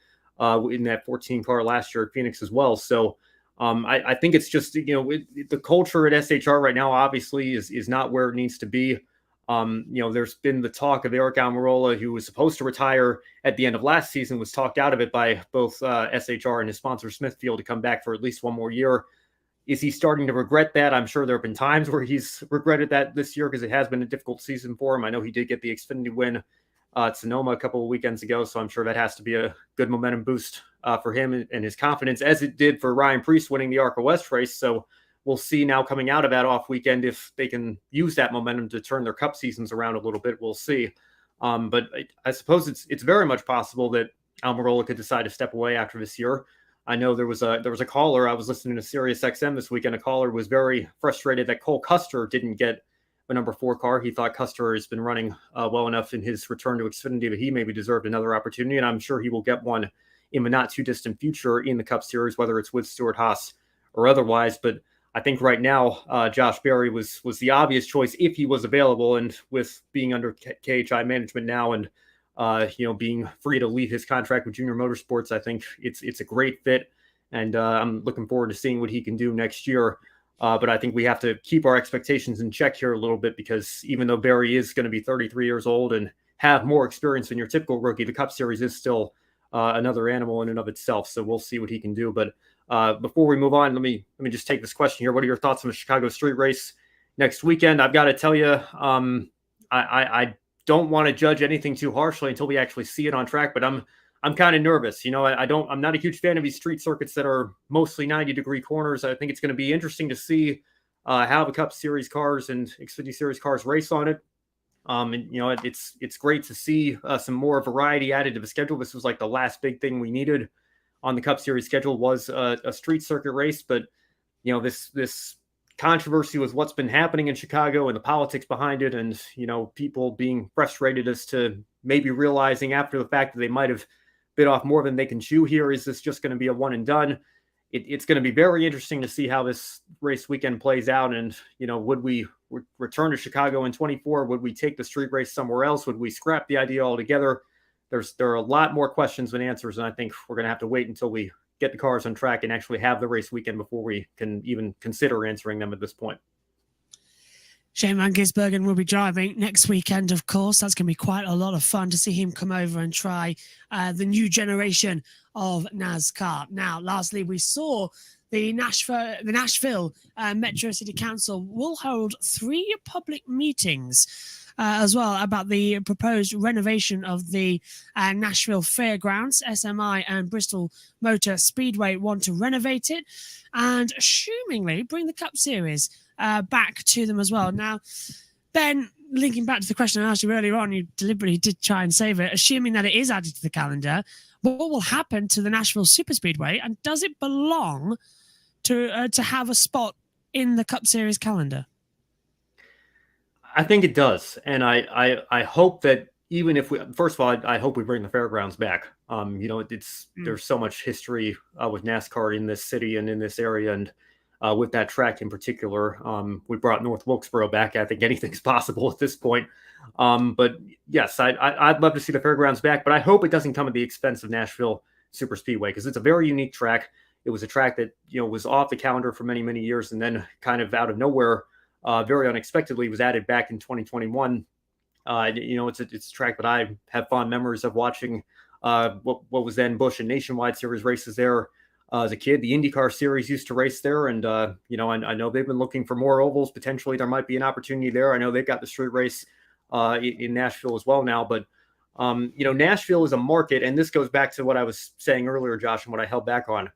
in that 14 car last year at Phoenix as well. So I think it's just, the culture at SHR right now obviously is not where it needs to be. There's been the talk of Eric Almirola, who was supposed to retire at the end of last season, was talked out of it by both SHR and his sponsor Smithfield to come back for at least one more year. Is he starting to regret that? I'm sure there have been times where he's regretted that this year because it has been a difficult season for him. I know he did get the Xfinity win at Sonoma a couple of weekends ago, so I'm sure that has to be a good momentum boost for him and his confidence, as it did for Ryan Preece winning the ARCA West race. So we'll see now coming out of that off weekend if they can use that momentum to turn their Cup seasons around a little bit. We'll see. But I suppose it's very much possible that Almirola could decide to step away after this year. I know there was a caller. I was listening to Sirius XM this weekend. A caller was very frustrated that Cole Custer didn't get the number 4 car. He thought Custer has been running well enough in his return to Xfinity that he maybe deserved another opportunity, and I'm sure he will get one in the not too distant future in the Cup Series, whether it's with Stuart Haas or otherwise. But I think right now, Josh Berry was the obvious choice if he was available, and with being under KHI management now and being free to leave his contract with Junior Motorsports, I think it's a great fit, and I'm looking forward to seeing what he can do next year. But I think we have to keep our expectations in check here a little bit, because even though Berry is going to be 33 years old and have more experience than your typical rookie, the Cup Series is still another animal in and of itself. So we'll see what he can do. But before we move on, let me just take this question here. What are your thoughts on the Chicago Street Race next weekend? I've got to tell you, I don't want to judge anything too harshly until we actually see it on track, but I'm kind of nervous. I'm not a huge fan of these street circuits that are mostly 90-degree corners. I think it's going to be interesting to see how the Cup Series cars and Xfinity Series cars race on it. It's great to see some more variety added to the schedule. This was like the last big thing we needed on the Cup Series schedule was a street circuit race. But this controversy with what's been happening in Chicago and the politics behind it, and people being frustrated as to maybe realizing after the fact that they might have bit off more than they can chew here. Is this just going to be a one and done? It's going to be very interesting to see how this race weekend plays out. And, would we return to Chicago in 24? Would we take the street race somewhere else? Would we scrap the idea altogether? There are a lot more questions than answers. And I think we're going to have to wait until we get the cars on track and actually have the race weekend before we can even consider answering them at this point.
Shane Van Gisbergen will be driving next weekend, of course. That's going to be quite a lot of fun to see him come over and try the new generation of NASCAR. Now, lastly, we saw the Nashville Metro City Council will hold 3 public meetings as well about the proposed renovation of the Nashville Fairgrounds. SMI and Bristol Motor Speedway want to renovate it and assumingly bring the Cup Series back to them as well. Now, Ben, linking back to the question I asked you earlier on, you deliberately did try and save it. Assuming that it is added to the calendar, what will happen to the Nashville Superspeedway, and does it belong to have a spot in the Cup Series calendar?
I think it does, and I hope that even if we, first of all, I hope we bring the fairgrounds back. There's so much history with NASCAR in this city and in this area, and with that track in particular. We brought North Wilkesboro back. I think anything's possible at this point. But yes, I'd love to see the fairgrounds back, but I hope it doesn't come at the expense of Nashville Superspeedway, because it's a very unique track. It was a track that was off the calendar for many, many years, and then kind of out of nowhere, very unexpectedly, was added back in 2021. It's a track that I have fond memories of watching. What was then Busch and Nationwide Series races there as a kid. The IndyCar Series used to race there, and I know they've been looking for more ovals. Potentially, there might be an opportunity there. I know they've got the street race in Nashville as well now, but Nashville is a market, and this goes back to what I was saying earlier, Josh, and what I held back on.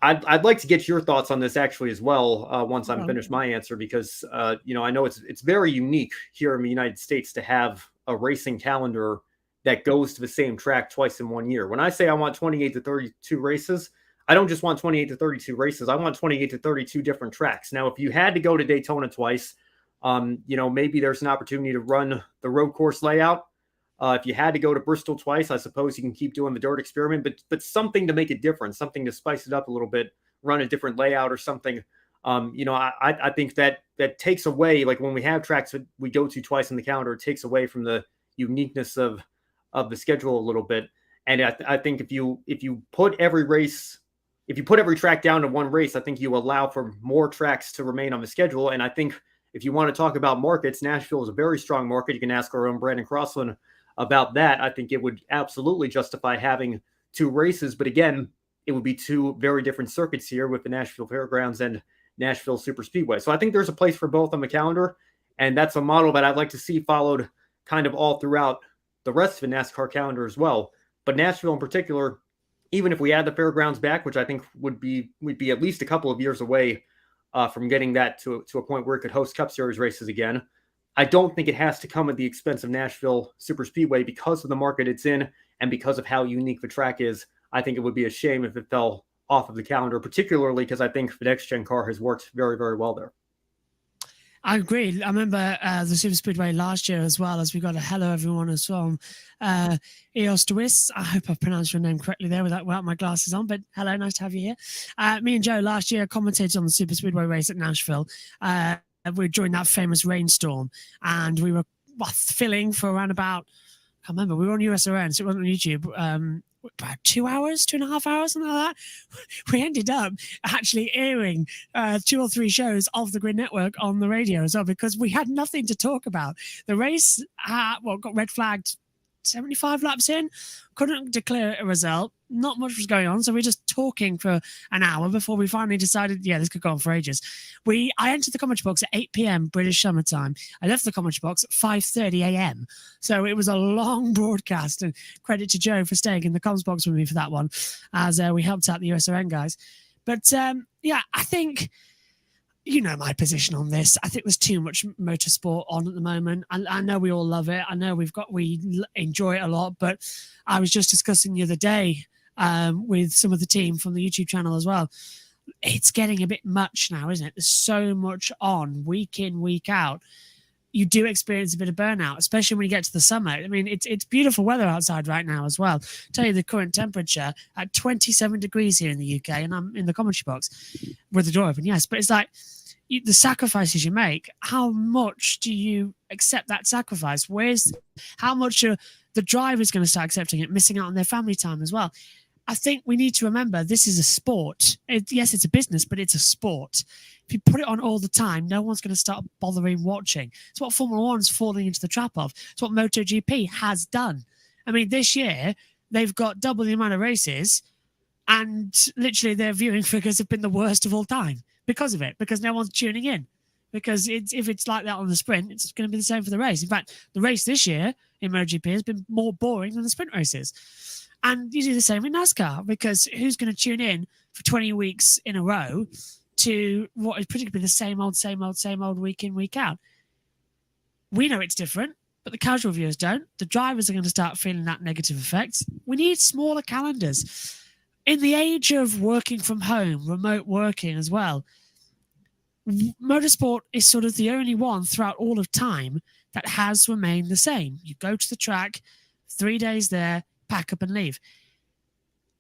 I'd like to get your thoughts on this actually as well once I'm finished my answer, because I know it's very unique here in the United States to have a racing calendar that goes to the same track twice in 1 year. When I say I want 28 to 32 races, I don't just want 28 to 32 races. I want 28 to 32 different tracks. Now, if you had to go to Daytona twice, maybe there's an opportunity to run the road course layout. If you had to go to Bristol twice, I suppose you can keep doing the dirt experiment, but something to make it different, something to spice it up a little bit, run a different layout or something. I think that takes away, like when we have tracks that we go to twice in the calendar, it takes away from the uniqueness of the schedule a little bit. And I think if you put every track down to one race, I think you allow for more tracks to remain on the schedule. And I think if you want to talk about markets, Nashville is a very strong market. You can ask our own Brandon Crossland about that. I think it would absolutely justify having two races, but again, it would be two very different circuits here with the Nashville Fairgrounds and Nashville Superspeedway. So I think there's a place for both on the calendar, and that's a model that I'd like to see followed kind of all throughout the rest of the NASCAR calendar as well. But Nashville in particular, even if we add the fairgrounds back, which I think we'd be at least a couple of years away from getting that to a point where it could host Cup Series races again, I don't think it has to come at the expense of Nashville Superspeedway because of the market it's in and because of how unique the track is. I think it would be a shame if it fell off of the calendar, particularly because I think the next-gen car has worked very, very well there.
I agree. I remember the Superspeedway last year as well, as we got a hello everyone as from Eos Dewis. I hope I pronounced your name correctly there without my glasses on, but hello, nice to have you here. Me and Joe last year commentated on the Superspeedway race at Nashville. We during that famous rainstorm, and we were filling for around about, I can't remember, we were on USRN, so it wasn't on YouTube, about 2 hours, 2.5 hours, something like that. We ended up actually airing 2 or 3 shows of the Grid Network on the radio as well, because we had nothing to talk about. The race got red flagged 75 laps in, couldn't declare a result, not much was going on, so we were just talking for an hour before we finally decided, this could go on for ages. I entered the commentary box at 8 p.m. British summer time. I left the commentary box at 5:30 a.m. So it was a long broadcast, and credit to Joe for staying in the comms box with me for that one, as we helped out the USRN guys. But I think, my position on this. I think there's too much motorsport on at the moment. I know we all love it. I know we enjoy it a lot, but I was just discussing the other day with some of the team from the YouTube channel as well. It's getting a bit much now, isn't it? There's so much on week in, week out. You do experience a bit of burnout, especially when you get to the summer. I mean, it's beautiful weather outside right now as well. I'll tell you the current temperature at 27 degrees here in the UK, and I'm in the commentary box with the door open, yes. But it's like the sacrifices you make, how much do you accept that sacrifice? How much are the drivers going to start accepting it, missing out on their family time as well? I think we need to remember this is a sport. Yes, it's a business, but it's a sport. If you put it on all the time, no one's going to start bothering watching. It's what Formula One's falling into the trap of. It's what MotoGP has done. I mean, this year, they've got double the amount of races, and literally their viewing figures have been the worst of all time because of it, because no one's tuning in. Because if it's like that on the sprint, it's going to be the same for the race. In fact, the race this year in MotoGP has been more boring than the sprint races. And you do the same in NASCAR, because who's going to tune in for 20 weeks in a row to what is predictably the same old week in, week out? We know it's different, but the casual viewers don't. The drivers are going to start feeling that negative effect. We need smaller calendars. In the age of working from home, remote working as well, motorsport is sort of the only one throughout all of time that has remained the same. You go to the track, 3 days there, pack up and leave.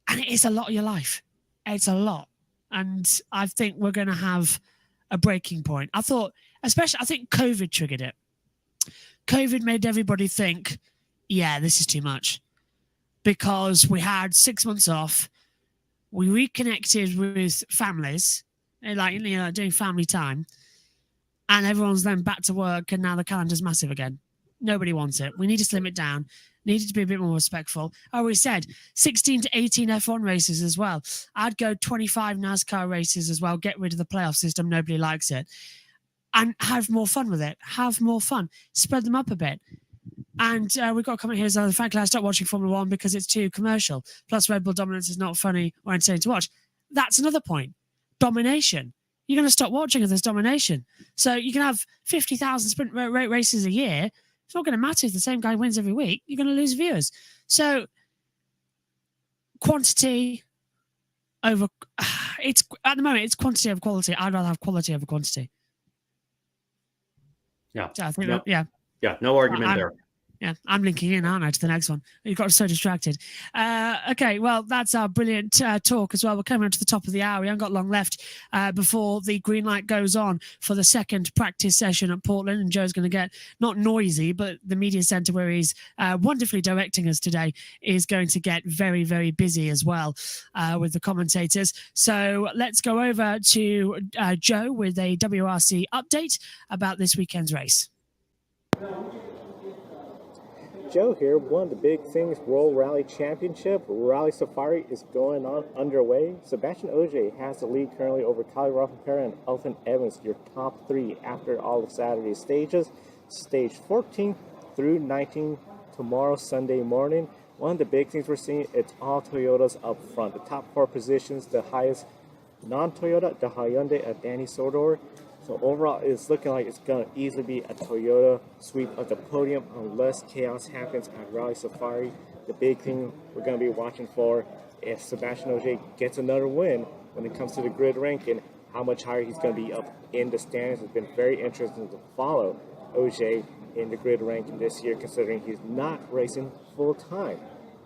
And it is a lot of your life. It's a lot. And I think we're going to have a breaking point. I think COVID triggered it. COVID made everybody think, yeah, this is too much. Because we had 6 months off. We reconnected with families, doing family time. And everyone's then back to work, and now the calendar's massive again. Nobody wants it. We need to slim it down. Needed to be a bit more respectful. I always said 16 to 18 F1 races as well. I'd go 25 NASCAR races as well. Get rid of the playoff system. Nobody likes it. And have more fun with it. Have more fun. Spread them up a bit. And we've got a comment here saying, frankly, I stopped watching Formula One because it's too commercial. Plus, Red Bull dominance is not funny or entertaining to watch. That's another point. Domination. You're going to stop watching if there's domination. So you can have 50,000 sprint races a year. It's not going to matter if the same guy wins every week. You're going to lose viewers. So quantity over... It's at the moment, it's quantity over quality. I'd rather have quality over quantity.
Yeah.
So I think
no.
yeah.
Yeah, no argument there.
Yeah, I'm linking in, aren't I, to the next one? You got so distracted. Okay, well, that's our brilliant talk as well. We're coming to the top of the hour. We haven't got long left before the green light goes on for the second practice session at Portland. And Joe's going to get, not noisy, but the media centre where he's wonderfully directing us today is going to get very, very busy as well with the commentators. So let's go over to Joe with a WRC update about this weekend's race.
Joe here. One of the big things, World Rally Championship, Rally Safari is going on underway. Sebastian Ogier has the lead currently over Kyle Rosberg and Elfyn Evans, your top three after all of Saturday's stages. Stage 14 through 19 tomorrow, Sunday morning. One of the big things we're seeing, it's all Toyotas up front. The top four positions, the highest non-Toyota, the Hyundai of Danny Sodor. So overall, it's looking like it's going to easily be a Toyota sweep of the podium unless chaos happens at Rally Safari. The big thing we're going to be watching for if Sebastian Ogier gets another win when it comes to the grid ranking, how much higher he's going to be up in the standings. It's been very interesting to follow Ogier in the grid ranking this year, considering he's not racing full time.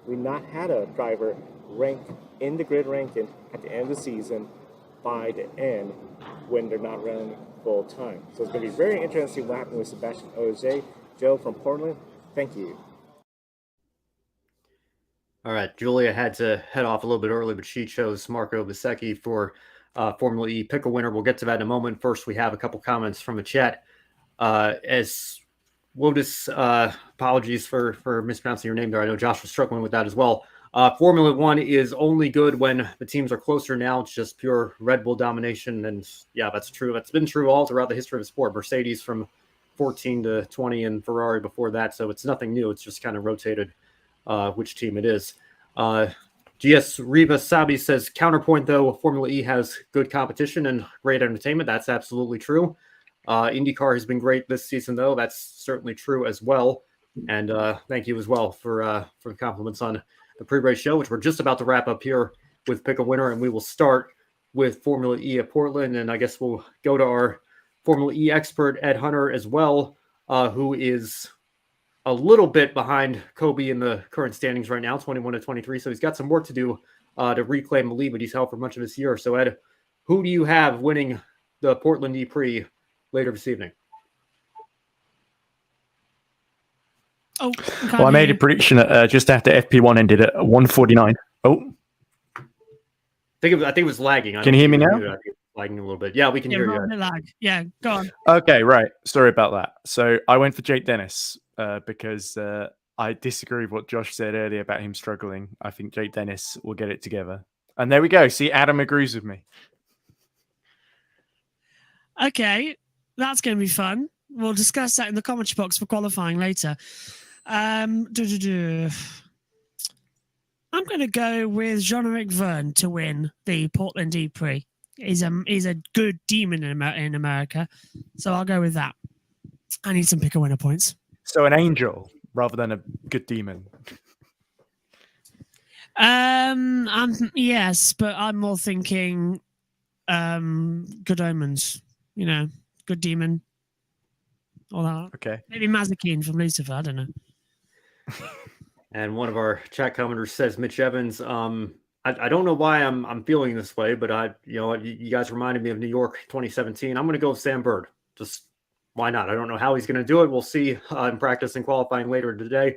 We've not had a driver rank in the grid ranking at the end of the season by the end when they're not running full time. So it's going to be very interesting what happens with Sebastian Ogier. Joe from Portland, thank you.
All right, Julia had to head off a little bit early, but she chose Marco Bezzecchi for Formula E. Pick a winner. We'll get to that in a moment. First, we have a couple comments from the chat. As Wotus, apologies for mispronouncing your name there. I know Josh was struggling with that as well. Formula One is only good when the teams are closer now. It's just pure Red Bull domination. And yeah, that's true. That's been true all throughout the history of the sport. Mercedes from 14 to 20 and Ferrari before that. So it's nothing new. It's just kind of rotated which team it is. GS Riva Sabi says, counterpoint though, Formula E has good competition and great entertainment. That's absolutely true. IndyCar has been great this season though. That's certainly true as well. And thank you as well for the compliments on the pre-race show, which we're just about to wrap up here with Pick a Winner. And we will start with Formula E at Portland. And I guess we'll go to our Formula E expert, Ed Hunter, as well, who is a little bit behind Kobe in the current standings right now, 21 to 23. So he's got some work to do to reclaim the lead, but he's held for much of this year. So Ed, who do you have winning the Portland E-Prix later this evening?
Oh,
well, I made a prediction just after FP1 ended at 1:49. Oh,
I think it was lagging.
Can you hear me now?
I think it was lagging a little bit. Yeah, we can hear you.
Lag. Yeah, go on.
Okay, right. Sorry about that. So I went for Jake Dennis because I disagree with what Josh said earlier about him struggling. I think Jake Dennis will get it together. And there we go. See, Adam agrees with me.
Okay, that's going to be fun. We'll discuss that in the commentary box for qualifying later. I'm going to go with Jean-Eric Verne to win the Portland E-Prix. He's a good demon in America, so I'll go with that. I need some pick a winner points.
So an angel rather than a good demon.
Yes, but I'm more thinking good omens. You know, good demon. All that.
Okay.
Maybe Mazikeen from Lucifer. I don't know.
And one of our chat commenters says, Mitch Evans, I don't know why I'm feeling this way, but you guys reminded me of New York 2017. I'm going to go with Sam Bird. Just why not? I don't know how he's going to do it. We'll see in practice and qualifying later today,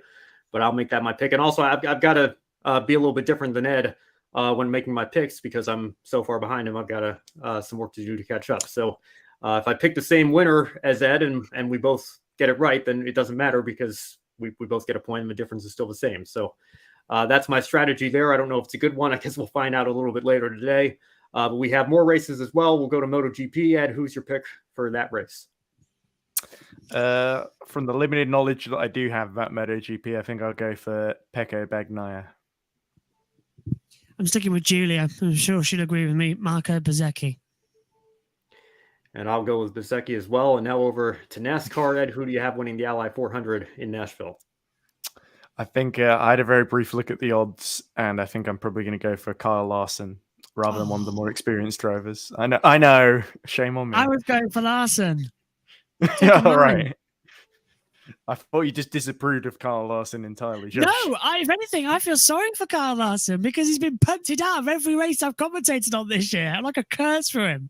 but I'll make that my pick. And also I've got to be a little bit different than Ed when making my picks because I'm so far behind him. I've got some work to do to catch up. So if I pick the same winner as Ed and we both get it right, then it doesn't matter because we both get a point and the difference is still the same. So that's my strategy there. I don't know if it's a good one. I guess we'll find out a little bit later today. But we have more races as well. We'll go to MotoGP. Ed, who's your pick for that race?
From the limited knowledge that I do have about MotoGP, I think I'll go for Pecco Bagnaia.
I'm sticking with Julia. I'm sure she'll agree with me. Marco Bezzecchi.
And I'll go with Bezzecchi as well. And now over to NASCAR. Ed, who do you have winning the Ally 400 in Nashville?
I think I had a very brief look at the odds, and I think I'm probably going to go for Kyle Larson rather than one of the more experienced drivers. I know. Shame on me.
I was going for Larson.
All right. I thought you just disapproved of Kyle Larson entirely. Josh.
No, if anything, I feel sorry for Kyle Larson because he's been punted out of every race I've commentated on this year. I'm like a curse for him.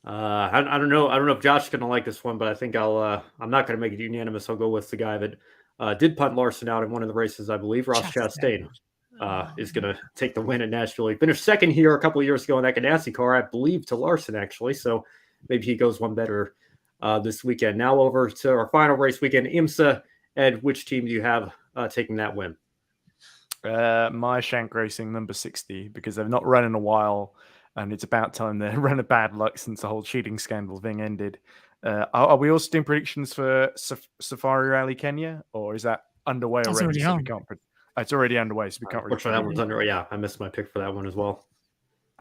I don't know. I don't know if Josh is going to like this one, but I think I'm not going to make it unanimous. I'll go with the guy that did punt Larson out in one of the races, I believe. Ross Chastain is going to take the win at Nashville. He finished second here a couple of years ago in that Ganassi car, I believe, to Larson, actually. So maybe he goes one better this weekend. Now over to our final race weekend, IMSA. Ed, which team do you have taking that win?
My Shank Racing number 60, because they've not run in a while, and it's about time they run a bad luck since the whole cheating scandal thing ended. Are we also doing predictions for Safari Rally Kenya, or is that underway
That's
already?
already
So it's already underway, so we can't.
Which that one's under? Yeah, I missed my pick for that one as well.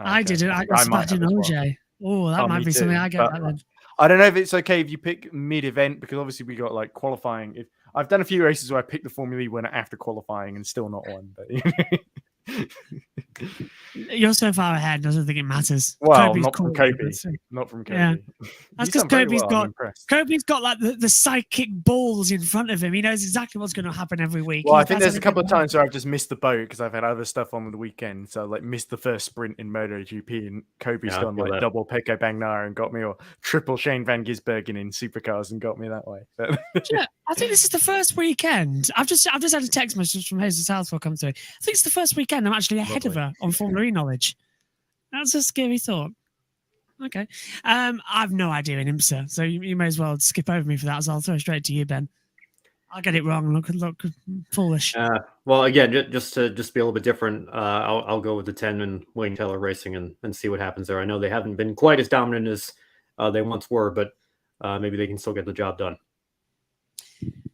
Okay.
I did it. I got Sebastian Ogier. Oh, that might be something I get. That one.
I don't know if it's okay if you pick mid-event, because obviously we got like qualifying. If I've done a few races where I picked the Formula E winner after qualifying and still not won. But
You're so far ahead. I don't think it matters.
Well,
Kobe's
not from
cool,
Kobe.
but-
Not from Kobe.
Yeah. That's because
I'm impressed.
Kobe's got like the psychic balls in front of him. He knows exactly what's going to happen every week.
Well,
He
I think
does
there's a couple of
everything
times where I've just missed the boat because I've had other stuff on the weekend. So like missed the first sprint in MotoGP, and Kobe's
Yeah, I
gone
feel
like
that.
double Pecco Bagnaia and got me, or triple Shane Van Gisbergen in supercars and got me that way. So-
Do you know, I think this is the first weekend. I've just had a text message from Hazel Southwell come through. I think it's the first weekend I'm actually ahead of her on Formula E knowledge. That's a scary thought. Okay. I've no idea in IMSA, so you may as well skip over me for that, so I'll throw it straight to you, Ben. I'll get it wrong. Look foolish.
Well, again, just to be a little bit different, I'll go with the 10 and Wayne Taylor Racing and see what happens there. I know they haven't been quite as dominant as they once were, but maybe they can still get the job done.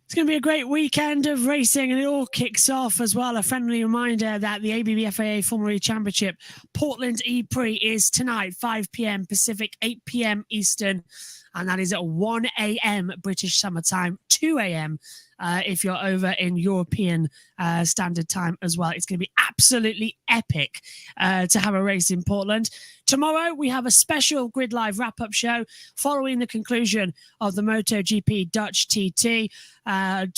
It's going to be a great weekend of racing, and it all kicks off as well. A friendly reminder that the ABB FAA Formula E Championship Portland E-Prix is tonight, 5 p.m. Pacific, 8 p.m. Eastern, and that is at 1 a.m. British Summer Time, 2 a.m. If you're over in European Standard Time as well. It's going to be absolutely epic to have a race in Portland. Tomorrow, we have a special Grid Live wrap-up show following the conclusion of the MotoGP Dutch TT. That's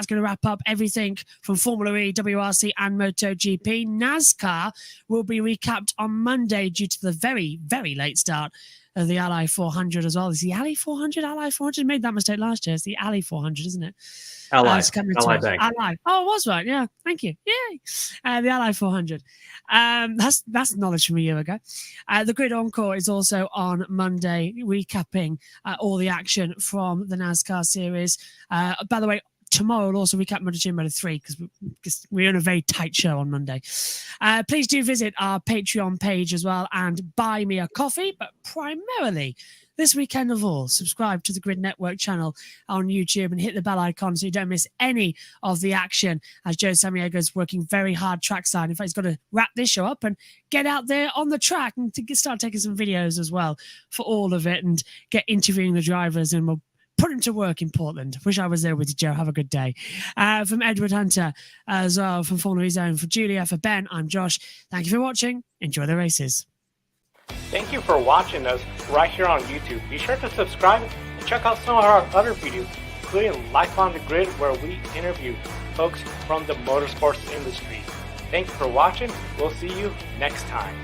going to wrap up everything from Formula E, WRC, and MotoGP. NASCAR will be recapped on Monday due to the very, very late start of the Ally 400 as well. Is the Ally 400? Ally 400 made that mistake last year. It's the Ally 400, isn't it?
Ally.
It's coming
Ally
to us.
Bank.
Ally. Oh, it was right. Yeah. Thank you. Yay. The Ally 400. That's knowledge from a year ago. The Grid Encore is also on Monday, recapping all the action from the NASCAR series. By the way, tomorrow we'll also recap Moto 2 and Moto 3 because we're on a very tight show on Monday. Please do visit our Patreon page as well and buy me a coffee, but primarily this weekend of all, subscribe to the Grid Network channel on YouTube and hit the bell icon so you don't miss any of the action as Joe Samiogo is working very hard trackside. In fact, he's got to wrap this show up and get out there on the track and to start taking some videos as well for all of it and get interviewing the drivers, and we'll put him to work in Portland. Wish I was there with you, Joe. Have a good day. From Edward Hunter as well, from Formula E Zone, for Julia, for Ben, I'm Josh. Thank you for watching. Enjoy the races.
Thank you for watching us right here on YouTube. Be sure to subscribe and check out some of our other videos, including Life on the Grid, where we interview folks from the motorsports industry. Thank you for watching. We'll see you next time.